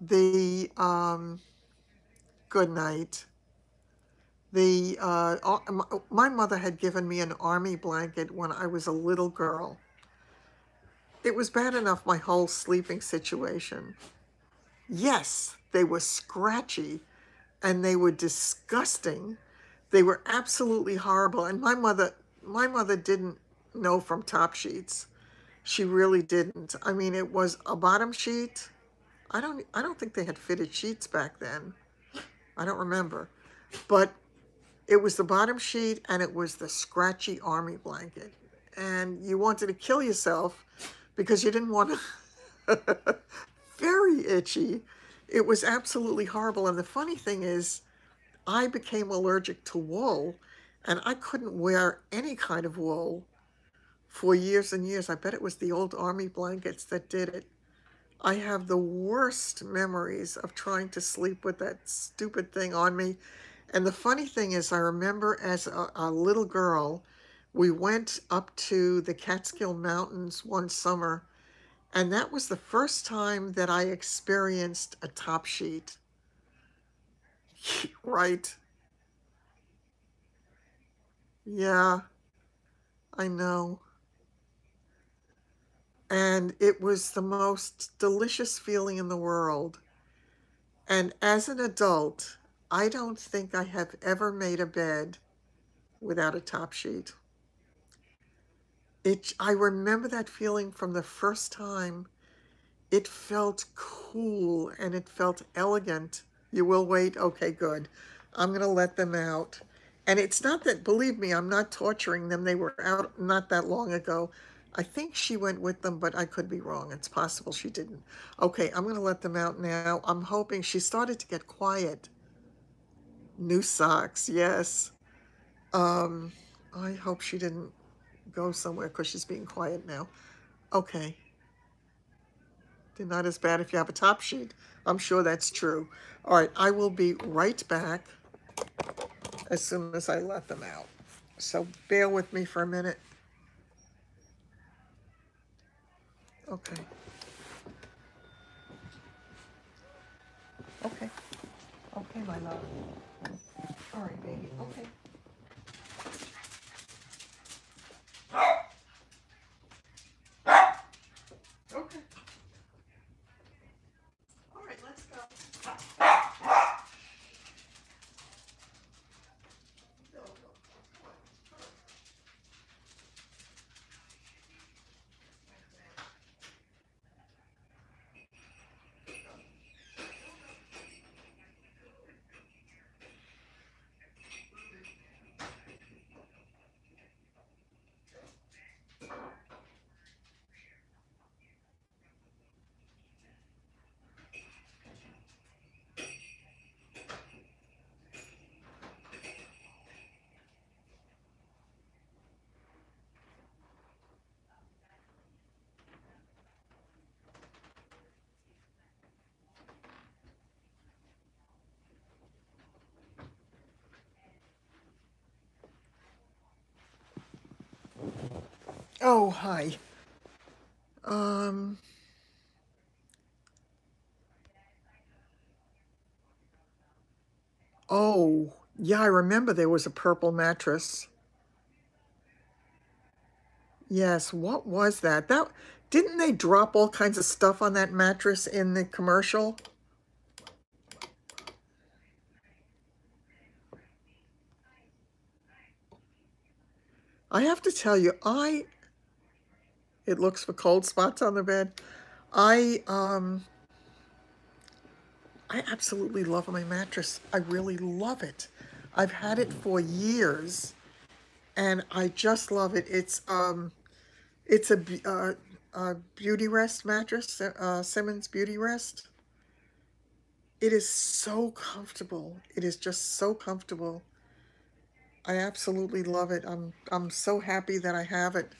A: The good night. My mother had given me an army blanket when I was a little girl. It was bad enough, my whole sleeping situation. Yes, they were scratchy and they were disgusting. They were absolutely horrible. And my mother didn't know from top sheets. She really didn't. I mean, it was a bottom sheet. I don't think they had fitted sheets back then. I don't remember. But it was the bottom sheet and it was the scratchy army blanket. And you wanted to kill yourself because you didn't want to. Very itchy. It was absolutely horrible. And the funny thing is, I became allergic to wool and I couldn't wear any kind of wool for years and years. I bet it was the old army blankets that did it. I have the worst memories of trying to sleep with that stupid thing on me. And the funny thing is, I remember as a little girl, we went up to the Catskill Mountains one summer, and that was the first time that I experienced a top sheet. Right. Yeah, I know. And it was the most delicious feeling in the world. And as an adult, I don't think I have ever made a bed without a top sheet. I remember that feeling from the first time. It felt cool and it felt elegant. You will wait? Okay, good. I'm going to let them out. And it's not that, believe me, I'm not torturing them. They were out not that long ago. I think she went with them, but I could be wrong. It's possible she didn't. Okay, I'm going to let them out now. I'm hoping she started to get quiet. New socks, yes. Um, I hope she didn't go somewhere because she's being quiet now. Okay. They're not as bad if you have a top sheet. I'm sure that's true. All right, I will be right back as soon as I let them out. So bear with me for a minute. Okay. Okay. Okay, my love. All right, baby. Okay. Okay. All right, let's go. Go, go. Come on. Oh, hi. Um, oh, yeah, I remember there was a purple mattress. Yes, what was that? Didn't they drop all kinds of stuff on that mattress in the commercial? I have to tell you, it looks for cold spots on the bed. I um I absolutely love my mattress. I really love it. I've had it for years and I just love it. It's a Beauty Rest mattress, Simmons Beauty Rest. It is so comfortable. It is just so comfortable. I absolutely love it. I'm so happy that I have it.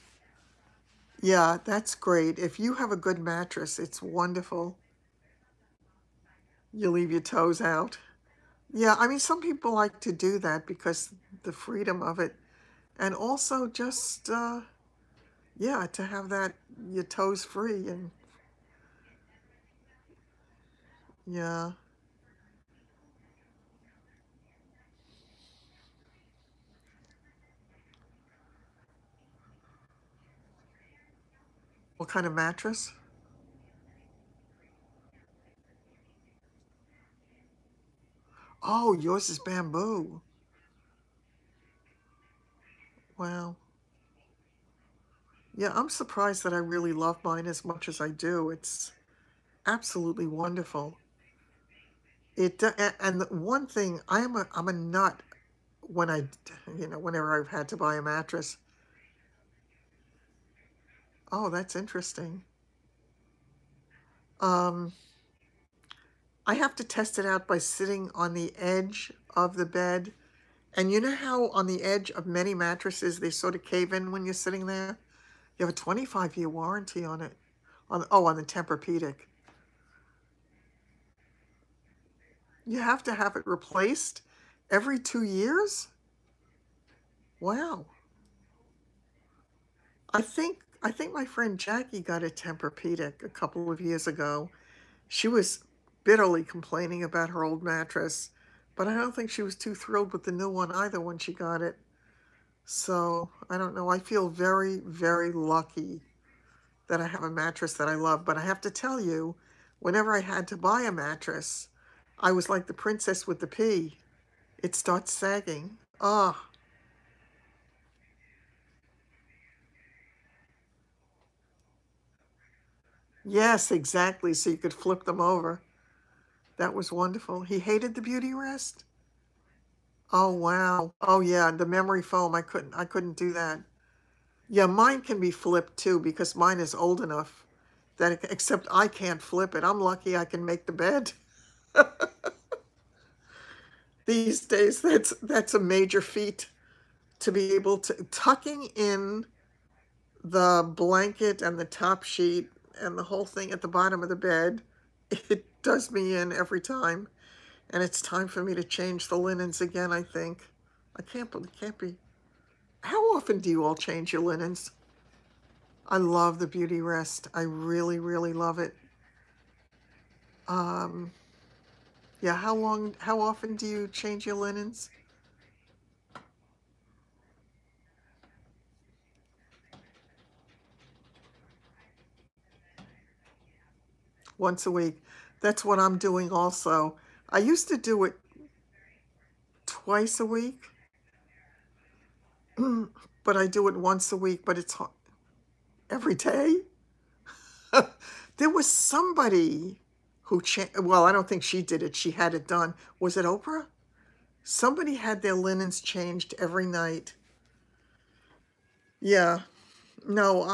A: Yeah, that's great. If you have a good mattress, it's wonderful. You leave your toes out. Yeah, I mean, some people like to do that because the freedom of it, and also just yeah, to have that your toes free and yeah. What kind of mattress? Oh, yours is bamboo. Wow. Yeah, I'm surprised that I really love mine as much as I do. It's absolutely wonderful. And the one thing I'm a nut when whenever I've had to buy a mattress. Oh, that's interesting. Um, I have to test it out by sitting on the edge of the bed. And you know how on the edge of many mattresses they sort of cave in when you're sitting there? You have a 25-year warranty on it. On the Tempur-Pedic. You have to have it replaced every 2 years? Wow. I think my friend Jackie got a Tempur-Pedic a couple of years ago. She was bitterly complaining about her old mattress, but I don't think she was too thrilled with the new one either when she got it. So I don't know. I feel very, very lucky that I have a mattress that I love. But I have to tell you, whenever I had to buy a mattress, I was like the princess with the pea. It starts sagging. Ah, yes, exactly. So you could flip them over. That was wonderful. He hated the beauty rest. Oh wow. Oh yeah, the memory foam. I couldn't do that. Yeah, mine can be flipped too because mine is old enough that except I can't flip it. I'm lucky I can make the bed. These days, that's a major feat to be able to tucking in the blanket and the top sheet and the whole thing at the bottom of the bed. It does me in every time. And it's time for me to change the linens again, I think. I can't be. How often do you all change your linens? I love the beauty rest. I really, really love it. Um, yeah, how often do you change your linens? Once a week. That's what I'm doing also. I used to do it twice a week, but I do it once a week, but it's every day. There was somebody who well, I don't think she did it. She had it done. Was it Oprah? Somebody had their linens changed every night. Yeah. No,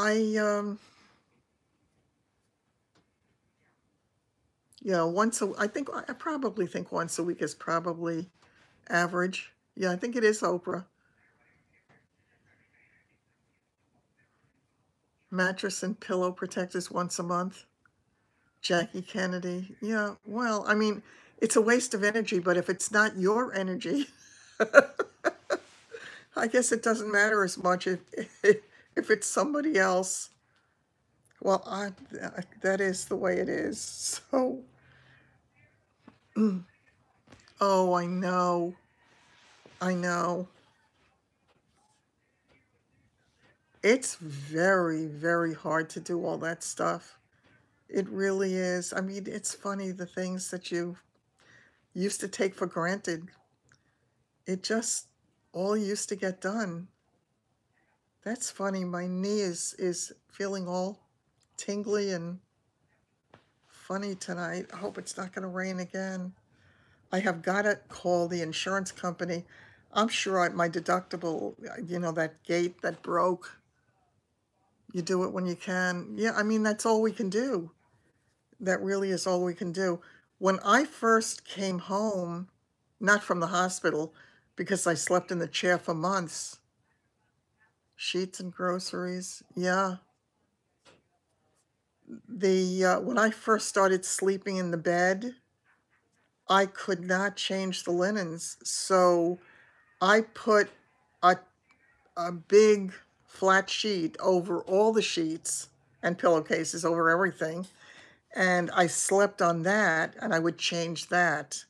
A: yeah, I probably think once a week is probably average. Yeah, I think it is Oprah. Mattress and pillow protectors once a month. Jackie Kennedy. Yeah, well, I mean, it's a waste of energy, but if it's not your energy, I guess it doesn't matter as much if it's somebody else. Well, that is the way it is. So, oh, I know. I know. It's very, very hard to do all that stuff. It really is. I mean, it's funny the things that you used to take for granted. It just all used to get done. That's funny. My knee is feeling all tingly and funny tonight. I hope it's not going to rain again. I have got to call the insurance company. I'm sure my deductible, that gate that broke, you do it when you can. Yeah, I mean, that's all we can do. That really is all we can do. When I first came home, not from the hospital, because I slept in the chair for months, sheets and groceries, yeah. When I first started sleeping in the bed, I could not change the linens. So I put a, a big flat sheet over all the sheets and pillowcases over everything. And I slept on that and I would change that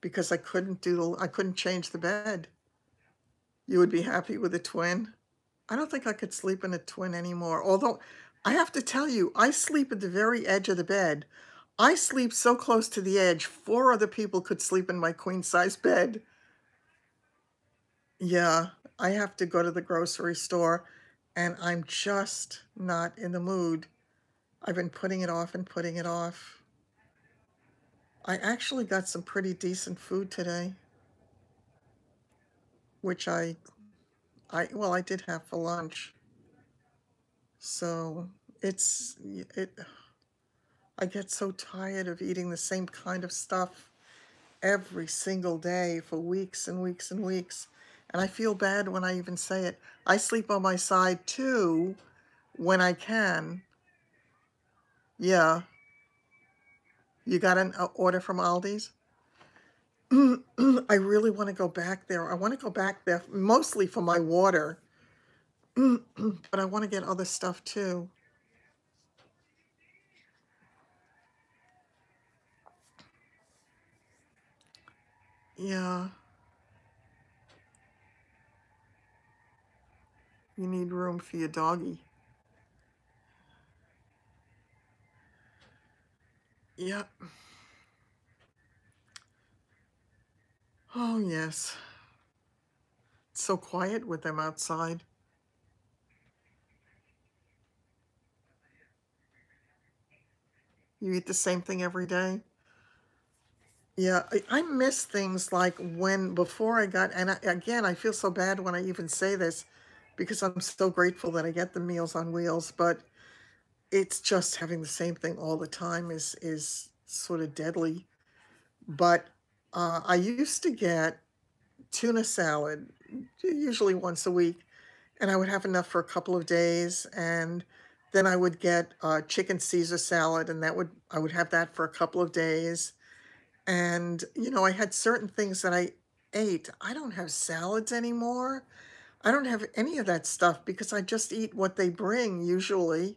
A: because I couldn't change the bed. You would be happy with a twin? I don't think I could sleep in a twin anymore. Although I have to tell you, I sleep at the very edge of the bed. I sleep so close to the edge, 4 other people could sleep in my queen size bed. Yeah, I have to go to the grocery store and I'm just not in the mood. I've been putting it off and putting it off. I actually got some pretty decent food today, which well, I did have for lunch. So it, I get so tired of eating the same kind of stuff every single day for weeks and weeks and weeks. And I feel bad when I even say it. I sleep on my side too when I can. Yeah. You got an order from Aldi's? I really want to go back there. I want to go back there mostly for my water, but I want to get other stuff too. Yeah, you need room for your doggy. Yeah. Oh, yes. It's so quiet with them outside. You eat the same thing every day? Yeah, I miss things like before I got, and again, I feel so bad when I even say this, because I'm so grateful that I get the Meals on Wheels, but it's just having the same thing all the time is sort of deadly. But, I used to get tuna salad, usually once a week, and I would have enough for a couple of days, and then I would get, chicken Caesar salad, and that would I would have that for a couple of days, and, I had certain things that I ate. I don't have salads anymore. I don't have any of that stuff because I just eat what they bring usually,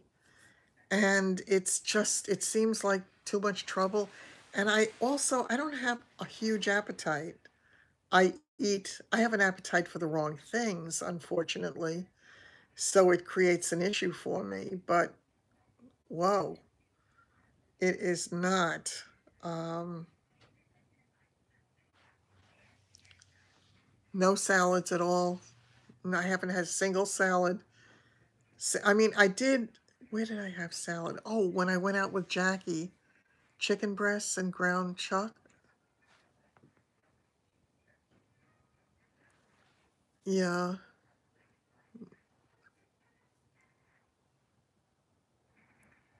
A: and it's just it seems like too much trouble, and I don't have a huge appetite. I have an appetite for the wrong things, unfortunately, so it creates an issue for me, but whoa, it is not, um, no salads at all. I haven't had a single salad. I mean, I did where did I have salad? Oh, when I went out with Jackie, chicken breasts and ground chuck. Yeah.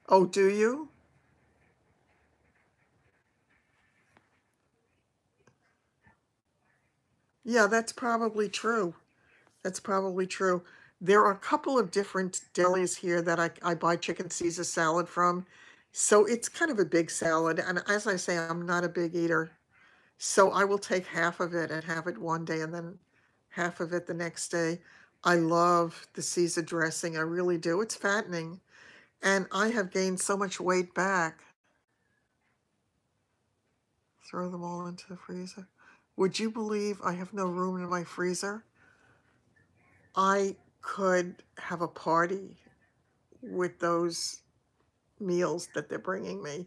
A: Oh, do you? Yeah, that's probably true. That's probably true. There are a couple of different delis here that I buy chicken Caesar salad from. So it's kind of a big salad. And as I say, I'm not a big eater. So I will take half of it and have it one day and then half of it the next day. I love the Caesar dressing. I really do. It's fattening. And I have gained so much weight back. Throw them all into the freezer. Would you believe I have no room in my freezer? I could have a party with those meals that they're bringing me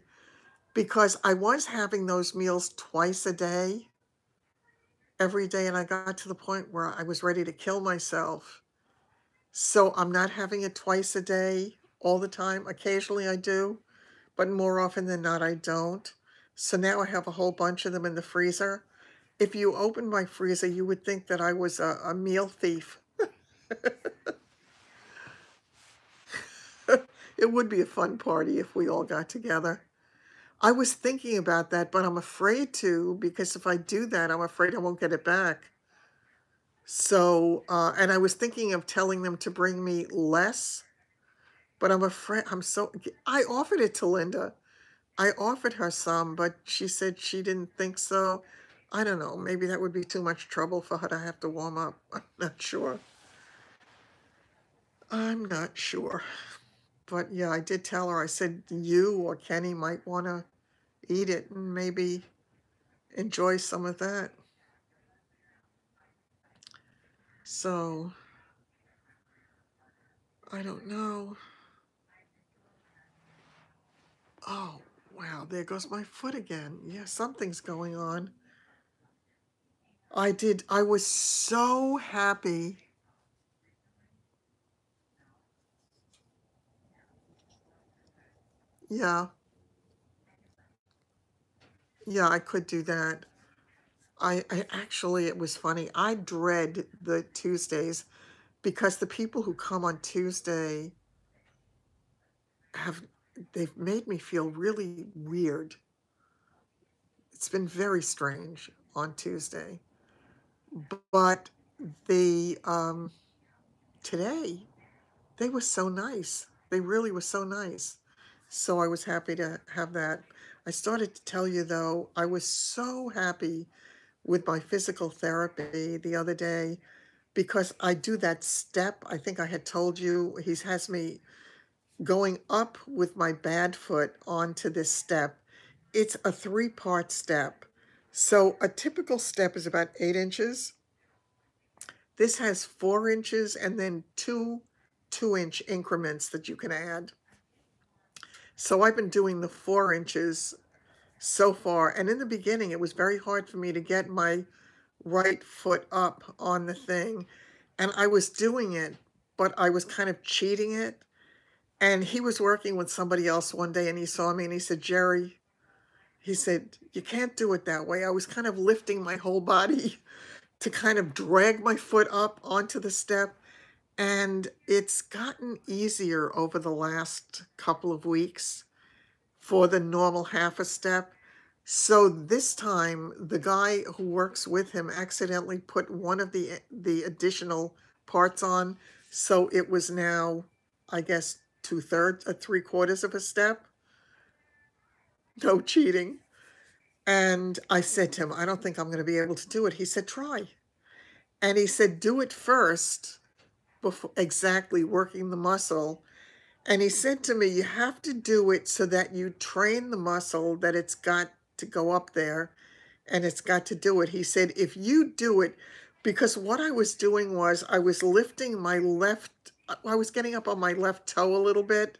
A: because I was having those meals twice a day, every day, and I got to the point where I was ready to kill myself. So I'm not having it twice a day all the time. Occasionally I do, but more often than not, I don't. So now I have a whole bunch of them in the freezer. If you open my freezer, you would think that I was a meal thief. It would be a fun party if we all got together. I was thinking about that, but I'm afraid to because if I do that, I'm afraid I won't get it back. So, and I was thinking of telling them to bring me less, but I'm afraid I offered it to Linda. I offered her some, but she said she didn't think so. I don't know. Maybe that would be too much trouble for her to have to warm up. I'm not sure. I'm not sure. But yeah, I did tell her, I said, you or Kenny might want to eat it and maybe enjoy some of that. So, I don't know. Oh, wow, there goes my foot again. Yeah, something's going on. I was so happy. Yeah, yeah, I could do that. I actually, it was funny. I dread the Tuesdays because the people who come on Tuesday have, they've made me feel really weird. It's been very strange on Tuesday. But the, today, they were so nice. They really were so nice. So I was happy to have that. I started to tell you though, I was so happy with my physical therapy the other day because I do that step. I think I had told you he has me going up with my bad foot onto this step. It's a three-part step. So a typical step is about 8 inches. This has 4 inches and then two 2-inch increments that you can add. So I've been doing the 4 inches so far. And in the beginning, it was very hard for me to get my right foot up on the thing. And I was doing it, but I was kind of cheating it. And he was working with somebody else one day and he saw me and he said, Jerry, he said, you can't do it that way. I was kind of lifting my whole body to kind of drag my foot up onto the step. And it's gotten easier over the last couple of weeks for the normal half a step. So this time, the guy who works with him accidentally put one of the additional parts on, so it was now, I guess, 2/3, 3/4 of a step. No cheating. And I said to him, "I don't think I'm gonna be able to do it." He said, "Try." And he said, "Do it first before exactly working the muscle." And he said to me, "You have to do it so that you train the muscle that it's got to go up there and it's got to do it." He said, "If you do it," because what I was doing was I was lifting my left, I was getting up on my left toe a little bit,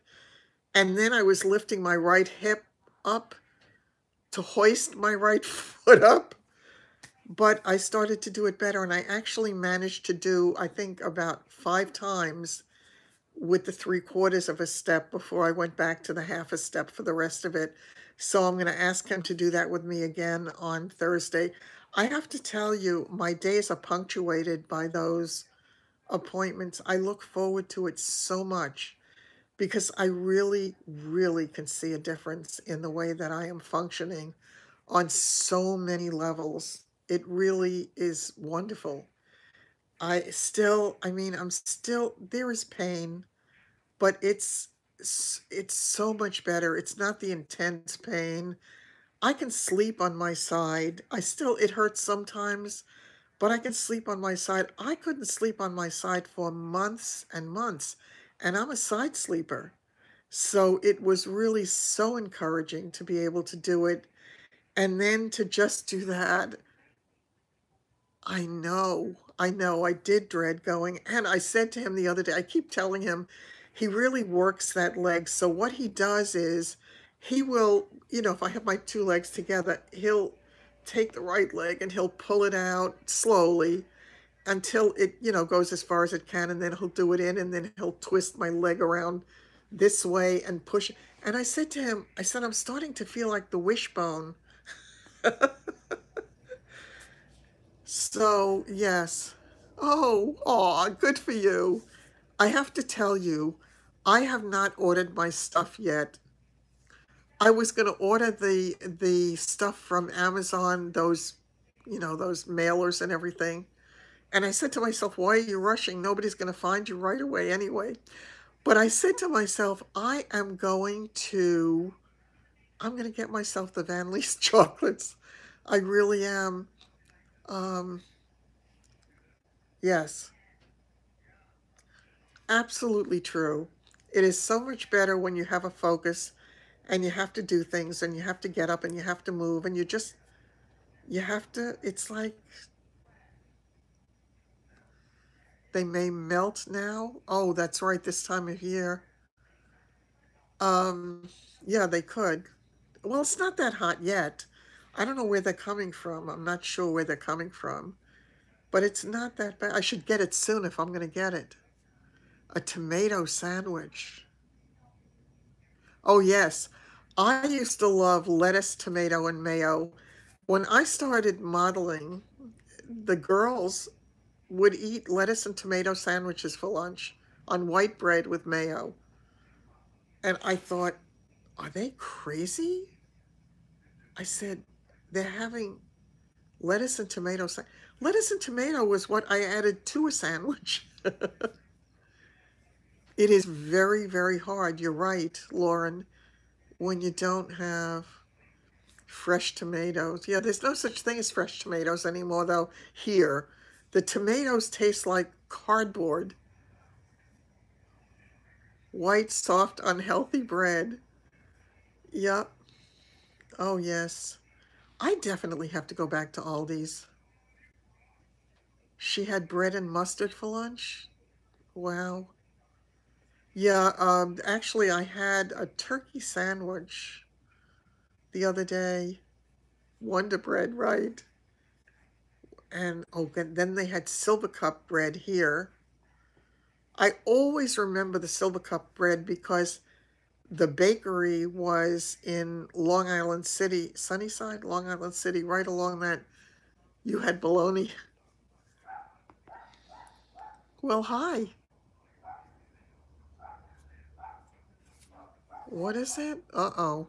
A: and then I was lifting my right hip up to hoist my right foot up. But I started to do it better, and I actually managed to do, I think, about 5 times with the 3/4 of a step before I went back to the half a step for the rest of it. So I'm gonna ask him to do that with me again on Thursday. I have to tell you, my days are punctuated by those appointments. I look forward to it so much because I really, really can see a difference in the way that I am functioning on so many levels. It really is wonderful. I'm still, there is pain, but it's so much better. It's not the intense pain. I can sleep on my side. It hurts sometimes, but I can sleep on my side. I couldn't sleep on my side for months and months, and I'm a side sleeper. So it was really so encouraging to be able to do it, and then to just do that. I know, I did dread going, and I said to him the other day, I keep telling him he really works that leg. So what he does is he will, if I have my 2 legs together, he'll take the right leg and he'll pull it out slowly until it, goes as far as it can, and then he'll do it in, and then he'll twist my leg around this way and push it. And I said to him, I said, "I'm starting to feel like the wishbone." So, yes. Oh, aw, good for you. I have to tell you, I have not ordered my stuff yet. I was gonna order the stuff from Amazon, those mailers and everything. And I said to myself, "Why are you rushing? Nobody's gonna find you right away anyway." But I said to myself, I'm gonna get myself the Van Leest chocolates. I really am. Um, yes. Absolutely true. It is so much better when you have a focus and you have to do things and you have to get up and you have to move and you have to, it's like they may melt now. Oh, that's right, this time of year. Um, yeah, they could. Well, it's not that hot yet. I don't know where they're coming from. I'm not sure where they're coming from, but it's not that bad. I should get it soon if I'm going to get it. A tomato sandwich. Oh, yes. I used to love lettuce, tomato, and mayo. When I started modeling, the girls would eat lettuce and tomato sandwiches for lunch on white bread with mayo. And I thought, are they crazy? I said, they're having lettuce and tomato. Lettuce and tomato was what I added to a sandwich. It is very, very hard. You're right, Lauren, when you don't have fresh tomatoes. Yeah, there's no such thing as fresh tomatoes anymore, though, here. The tomatoes taste like cardboard. White, soft, unhealthy bread. Yep. Oh, yes. I definitely have to go back to Aldi's. She had bread and mustard for lunch? Wow. Yeah, actually, I had a turkey sandwich the other day. Wonder Bread, right? And oh, then they had Silver Cup bread here. I always remember the Silver Cup bread because the bakery was in Long Island City, Sunnyside, Long Island City, right along that. You had bologna. Well, hi. What is it? Uh-oh.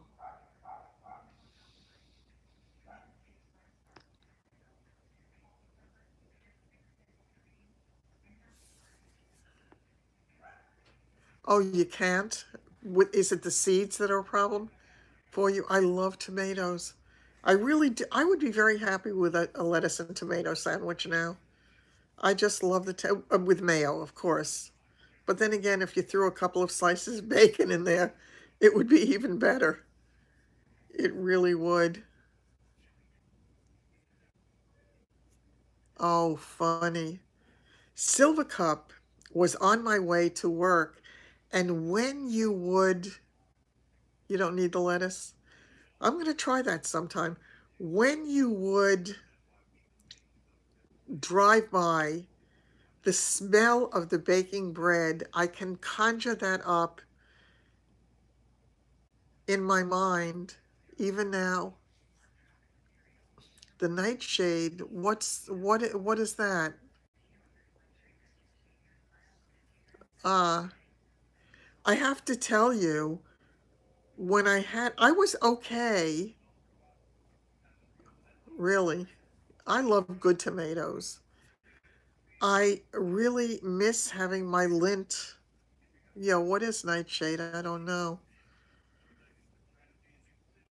A: Oh, you can't? Is it the seeds that are a problem for you? I love tomatoes. I really do. I would be very happy with a lettuce and tomato sandwich now. I just love with mayo, of course. But then again, if you threw a couple of slices of bacon in there, it would be even better. It really would. Oh, funny. Silvercup was on my way to work, and when you don't need the lettuce? I'm going to try that sometime. When you would drive by, the smell of the baking bread, I can conjure that up in my mind, even now. The nightshade, what is that? Uh, I have to tell you, I was okay, really. I love good tomatoes. I really miss having my lint. Yeah, what is nightshade? I don't know.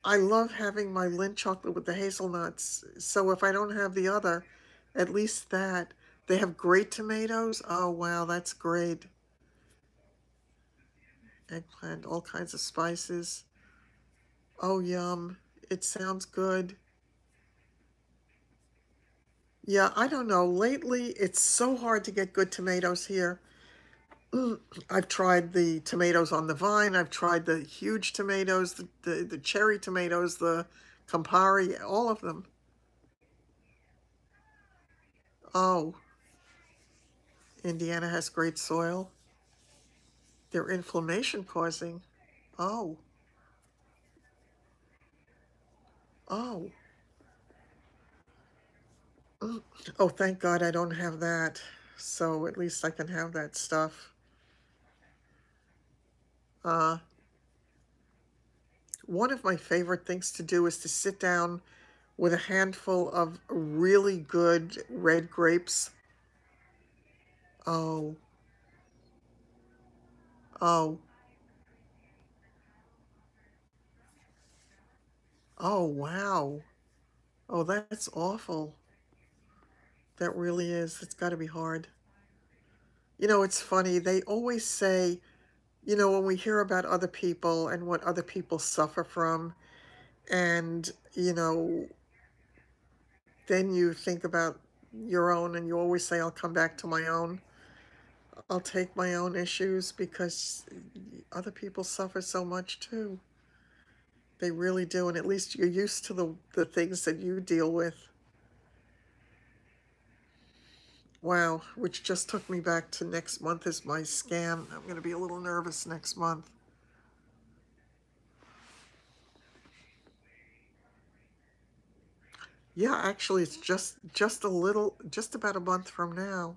A: I love having my Lindt chocolate with the hazelnuts. So if I don't have the other, at least that. They have great tomatoes. Oh, wow, that's great. Eggplant, all kinds of spices. Oh, yum. It sounds good. Yeah, I don't know. Lately, it's so hard to get good tomatoes here. I've tried the tomatoes on the vine. I've tried the huge tomatoes, the cherry tomatoes, the Campari, all of them. Oh, Indiana has great soil. They're inflammation causing. Oh, oh, oh, thank God I don't have that. So at least I can have that stuff. Uh, One of my favorite things to do is to sit down with a handful of really good red grapes. Oh, oh, oh, wow. Oh, that's awful. That really is. It's got to be hard. You know, it's funny. They always say, when we hear about other people and what other people suffer from, and, then you think about your own and you always say, I'll come back to my own. I'll take my own issues because other people suffer so much too. They really do. And at least you're used to the things that you deal with. Wow, which just took me back to next month is my scan. I'm going to be a little nervous next month. Yeah, actually, it's just about a month from now.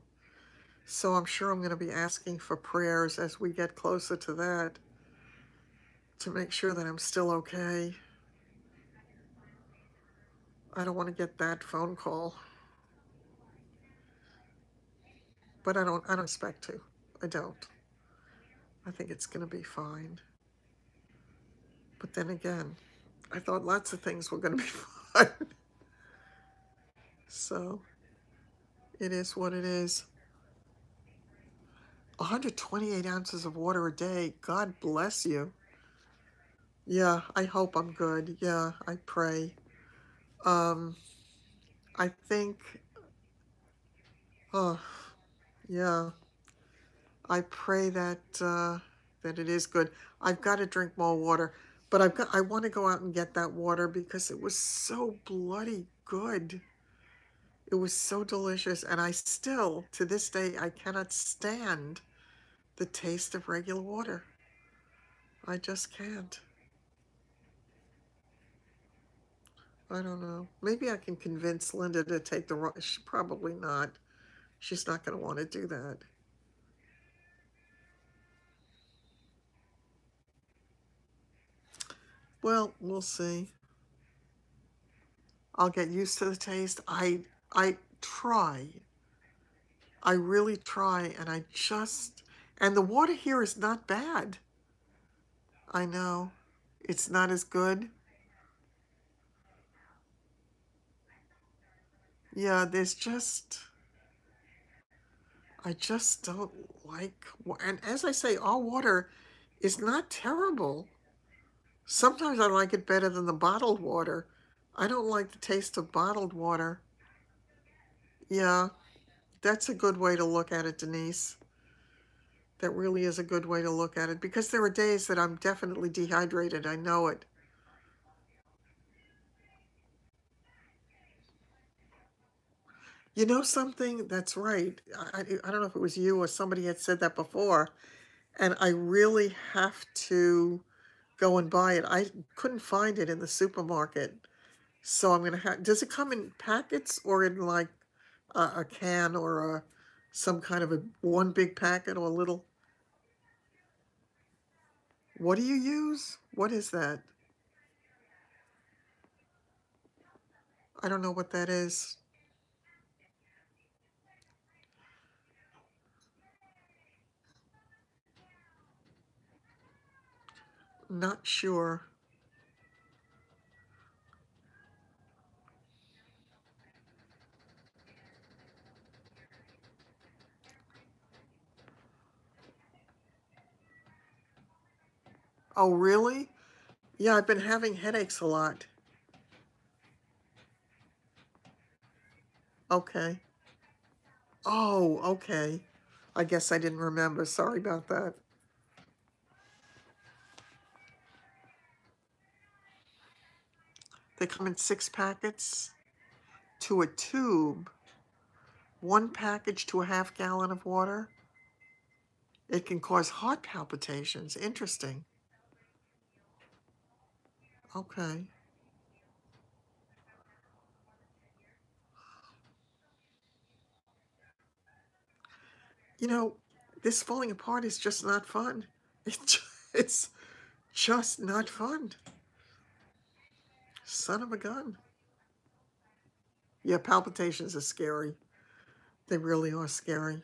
A: So I'm sure I'm going to be asking for prayers as we get closer to that to make sure that I'm still okay. I don't want to get that phone call, but I don't expect to. I don't. I think it's going to be fine. But then again, I thought lots of things were going to be fine. So it is what it is. 128 ounces of water a day. God bless you. Yeah, I hope I'm good. Yeah, I pray. Um, I think, oh, yeah, I pray that it is good. I've got to drink more water, but I want to go out and get that water because it was so bloody good. It was so delicious, and I still, to this day, I cannot stand the taste of regular water. I just can't. I don't know. Maybe I can convince Linda to take the raw. Probably not. She's not going to want to do that. Well, we'll see. I'll get used to the taste. I try. I really try, and and the water here is not bad. I know. It's not as good. Yeah, I just don't and as I say, our water is not terrible. Sometimes I like it better than the bottled water. I don't like the taste of bottled water. Yeah, that's a good way to look at it, Denise. That really is a good way to look at it because there are days that I'm definitely dehydrated. I know it. You know something? That's right. I don't know if it was you or somebody had said that before, and I really have to go and buy it. I couldn't find it in the supermarket, so I'm gonna have. Does it come in packets or in like a can or some kind of a one big packet or a little? What do you use? What is that? I don't know what that is. Not sure. Oh, really? Yeah, I've been having headaches a lot. Okay. Oh, okay. I guess I didn't remember. Sorry about that. They come in 6 packets to a tube, one package to a half-gallon of water. It can cause heart palpitations. Interesting. Okay. You know, this falling apart is just not fun. It's just not fun. Son of a gun. Yeah, palpitations are scary. They really are scary.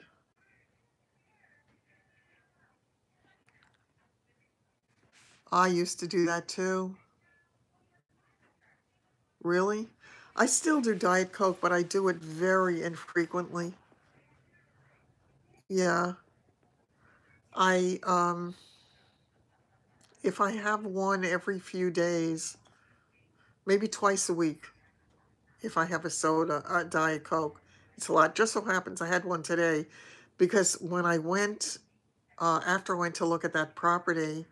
A: I used to do that too. Really? I still do Diet Coke, but I do it very infrequently. Yeah. I if I have one every few days, maybe twice a week, if I have a soda, Diet Coke, it's a lot. Just so happens I had one today because when I went after I went to look at that property,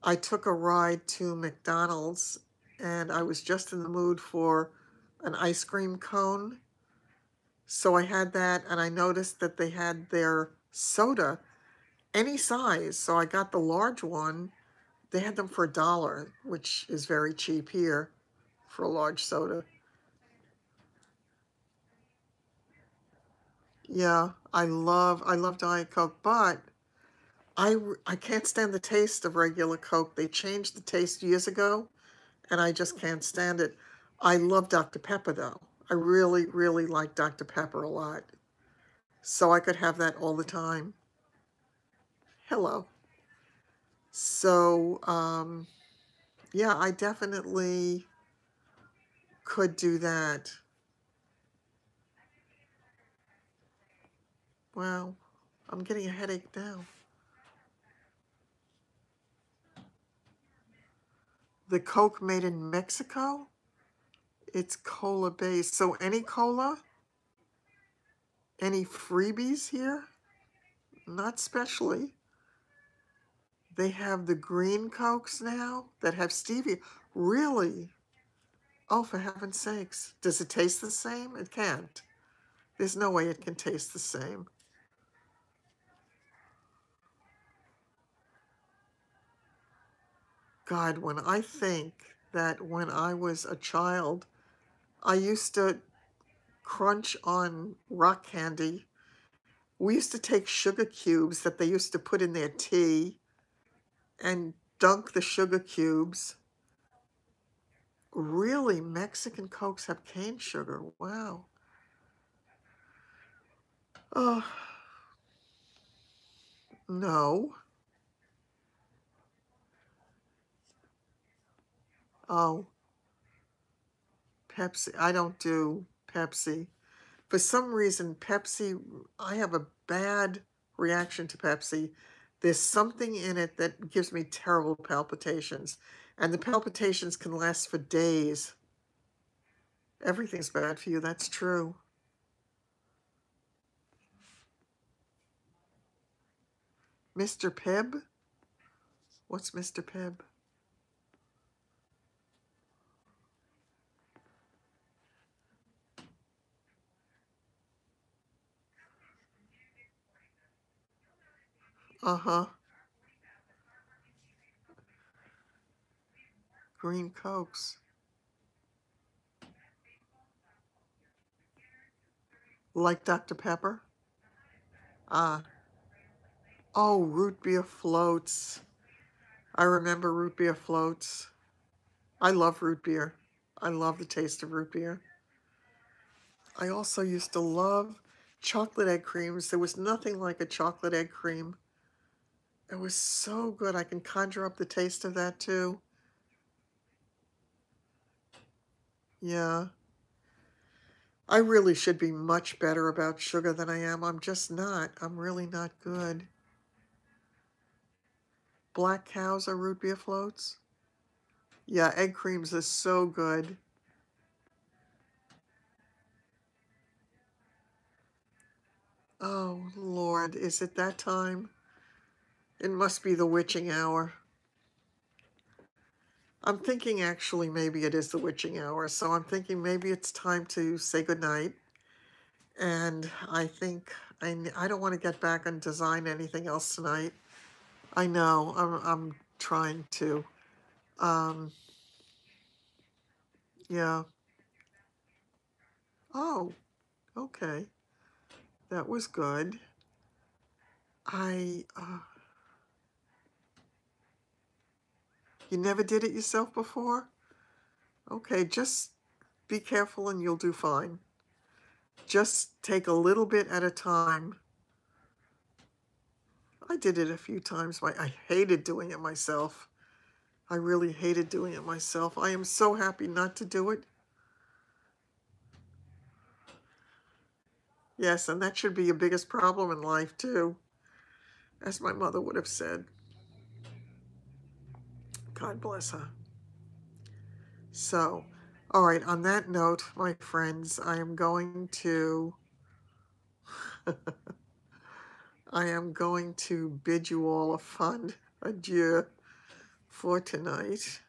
A: I took a ride to McDonald's and I was just in the mood for an ice cream cone. So I had that and I noticed that they had their soda any size. So I got the large one. They had them for $1, which is very cheap here for a large soda. Yeah, I love Diet Coke, but I can't stand the taste of regular Coke. They changed the taste years ago, and I just can't stand it. I love Dr. Pepper though. I really, really like Dr. Pepper a lot. So I could have that all the time. Hello. So, yeah, I definitely could do that. Wow, I'm getting a headache now. The Coke made in Mexico? It's cola based. So any cola? Any freebies here? Not specially. They have the green Cokes now that have stevia. Really? Oh, for heaven's sakes. Does it taste the same? It can't. There's no way it can taste the same. God, when I think that when I was a child, I used to crunch on rock candy. We used to take sugar cubes that they used to put in their tea and dunk the sugar cubes. Really, Mexican Cokes have cane sugar. Wow. Oh, no. Oh, Pepsi. I don't do Pepsi. For some reason, Pepsi, I have a bad reaction to Pepsi. There's something in it that gives me terrible palpitations, and the palpitations can last for days. Everything's bad for you, that's true. Mr. Pibb? What's Mr. Pibb? Uh-huh. Green Cokes. Like Dr. Pepper? Ah. Oh, root beer floats. I remember root beer floats. I love root beer. I love the taste of root beer. I also used to love chocolate egg creams. There was nothing like a chocolate egg cream. It was so good. I can conjure up the taste of that too. Yeah. I really should be much better about sugar than I am. I'm just not. I'm really not good. Black cows are root beer floats? Yeah, egg creams are so good. Oh, Lord, is it that time? It must be the witching hour. I'm thinking actually maybe it is the witching hour, so I'm thinking maybe it's time to say goodnight. And I think I don't want to get back and design anything else tonight. I know, I'm trying to. Um, yeah. Oh, okay. That was good. I, you never did it yourself before? Okay, just be careful and you'll do fine. Just take a little bit at a time. I did it a few times. I hated doing it myself. I really hated doing it myself. I am so happy not to do it. Yes, and that should be your biggest problem in life, too, as my mother would have said. God bless her. So, all right, on that note, my friends, I am going to bid you all a fond adieu for tonight.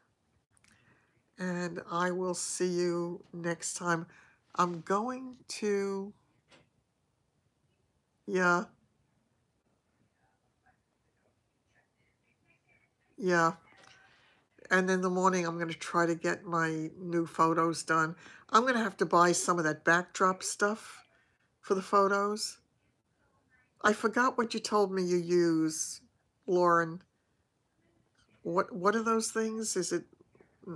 A: And I will see you next time. I'm going to, yeah, yeah. And in the morning, I'm going to try to get my new photos done. I'm going to have to buy some of that backdrop stuff for the photos. I forgot what you told me you use, Lauren. What are those things? Is it?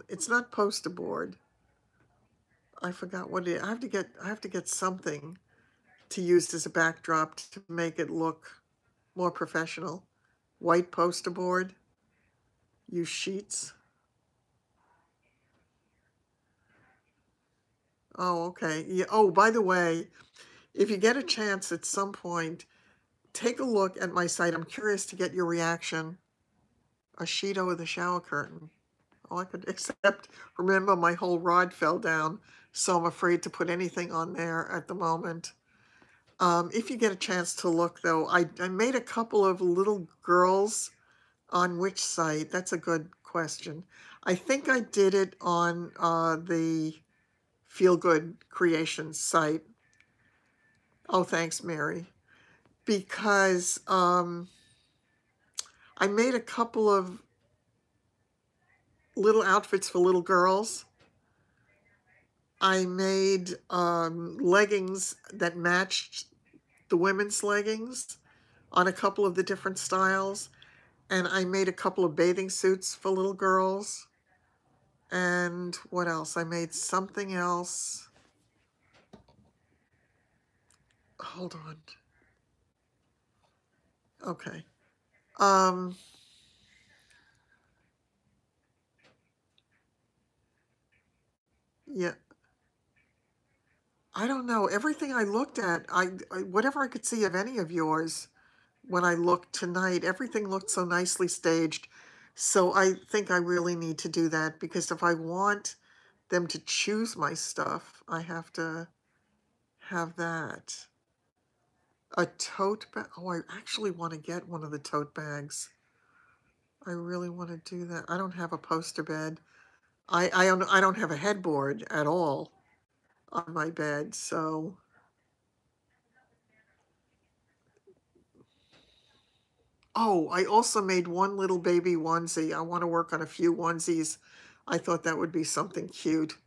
A: It's not poster board. I forgot what it is. I have to get something to use as a backdrop to make it look more professional. White poster board. Use sheets. Oh, okay. Yeah. Oh, by the way, if you get a chance at some point, take a look at my site. I'm curious to get your reaction. A sheet over the shower curtain. All I could accept. Remember, my whole rod fell down, so I'm afraid to put anything on there at the moment. If you get a chance to look, though, I made a couple of little girls. On which site? That's a good question. I think I did it on the Feel Good Creations site. Oh, thanks, Mary. Because I made a couple of little outfits for little girls. I made leggings that matched the women's leggings on a couple of the different styles. And I made a couple of bathing suits for little girls. And what else? I made something else. Hold on. Okay. Um, yeah, I don't know. Everything I looked at, whatever I could see of any of yours when I looked tonight, everything looked so nicely staged. So I think I really need to do that because if I want them to choose my stuff, I have to have that. A tote bag. Oh, I actually want to get one of the tote bags. I really want to do that. I don't have a poster bed. I don't have a headboard at all on my bed, so oh, I also made one little baby onesie. I want to work on a few onesies. I thought that would be something cute,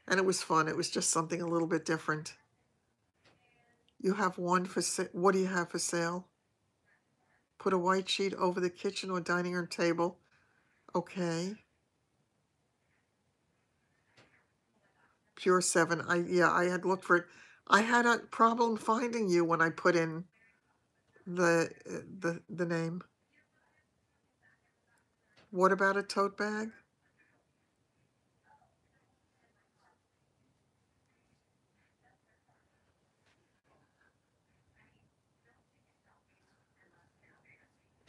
A: and it was fun. It was just something a little bit different. You have one for sale. What do you have for sale? Put a white sheet over the kitchen or dining room table. Okay. Pure 7. Yeah, I had looked for it. I had a problem finding you when I put in the name. What about a tote bag?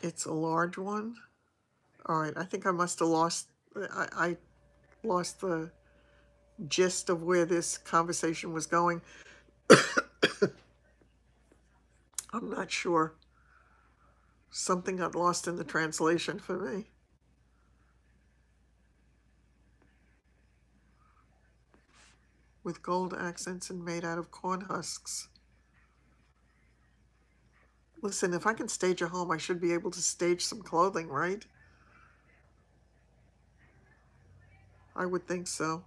A: It's a large one. All right, I think I must have lost. I lost the gist of where this conversation was going. I'm not sure. Something got lost in the translation for me. With gold accents and made out of corn husks. Listen, if I can stage a home, I should be able to stage some clothing, right? I would think so.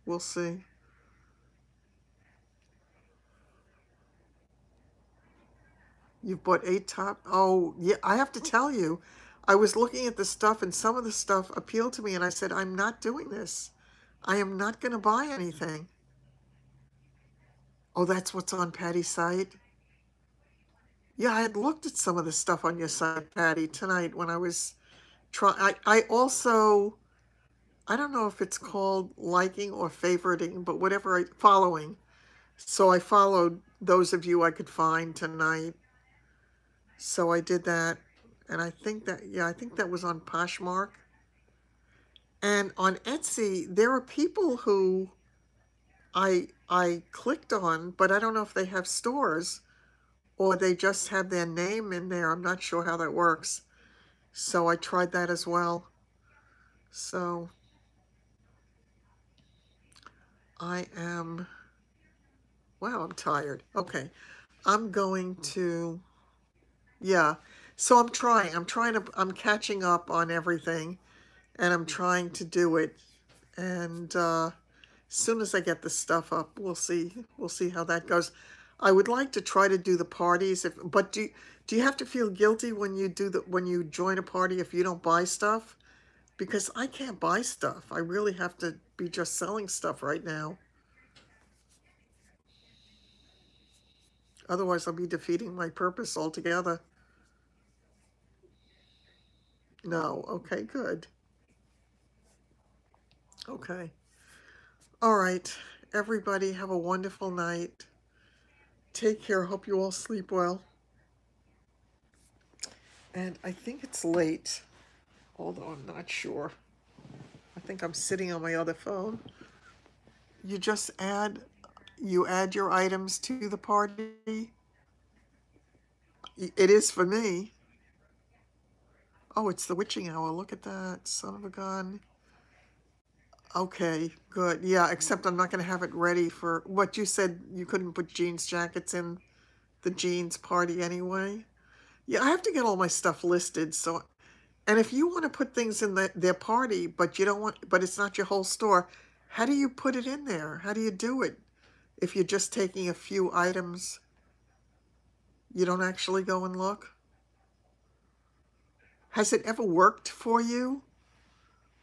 A: We'll see. You've bought 8 top. Oh, yeah, I have to tell you, I was looking at the stuff and some of the stuff appealed to me and I said, I'm not doing this. I am not going to buy anything. Oh, that's what's on Patty's site? Yeah, I had looked at some of the stuff on your site, Patty, tonight when I was trying. I also, I don't know if it's called liking or favoriting, but whatever, following. So I followed those of you I could find tonight. So I did that. And I think that, yeah, I think that was on Poshmark. And on Etsy, there are people who I clicked on, but I don't know if they have stores or they just have their name in there. I'm not sure how that works. So I tried that as well. So I am, wow, I'm tired. Okay. I'm going to, yeah. So I'm catching up on everything and I'm trying to do it. And as soon as I get the stuff up, we'll see how that goes. I would like to try to do the parties, but do you have to feel guilty when you when you join a party if you don't buy stuff? Because I can't buy stuff. I really have to be just selling stuff right now. Otherwise, I'll be defeating my purpose altogether. No. Okay, good. Okay. All right. Everybody have a wonderful night. Take care. Hope you all sleep well. And I think it's late, although I'm not sure. I think I'm sitting on my other phone. You just you add your items to the party. It is for me. Oh, it's the witching hour. Look at that. Son of a gun. Okay, good. Yeah, except I'm not going to have it ready for what you said you couldn't put jeans jackets in the jeans party anyway. Yeah, I have to get all my stuff listed. So, and if you want to put things in their party, but you don't want, but it's not your whole store, how do you put it in there? How do you do it? If you're just taking a few items, you don't actually go and look? Has it ever worked for you?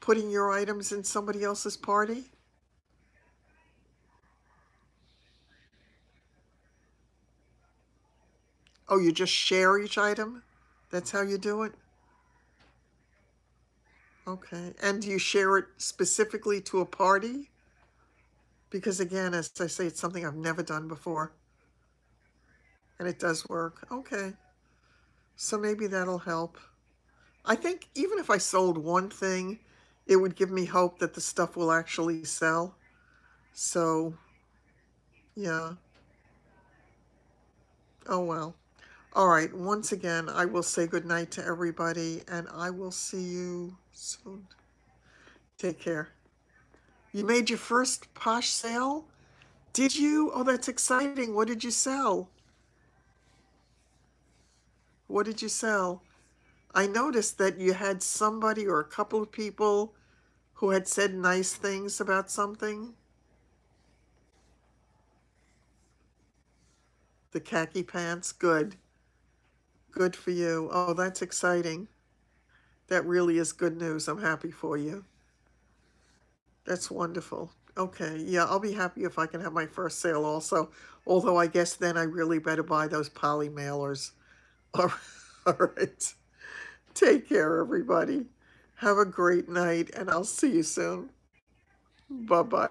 A: putting your items in somebody else's party? Oh, you just share each item? That's how you do it? Okay. And do you share it specifically to a party? Because again, as I say, it's something I've never done before. And it does work. Okay. So maybe that'll help. I think even if I sold one thing, it would give me hope that the stuff will actually sell. So, yeah. Oh, well. All right. Once again, I will say goodnight to everybody, and I will see you soon. Take care. You made your first Posh sale? Did you? Oh, that's exciting. What did you sell? What did you sell? I noticed that you had somebody or a couple of people who had said nice things about something. The khaki pants. Good. Good for you. Oh, that's exciting. That really is good news. I'm happy for you. That's wonderful. Okay, yeah, I'll be happy if I can have my first sale also. Although I guess then I really better buy those poly mailers. All right. Take care, everybody. Have a great night, and I'll see you soon. Bye-bye.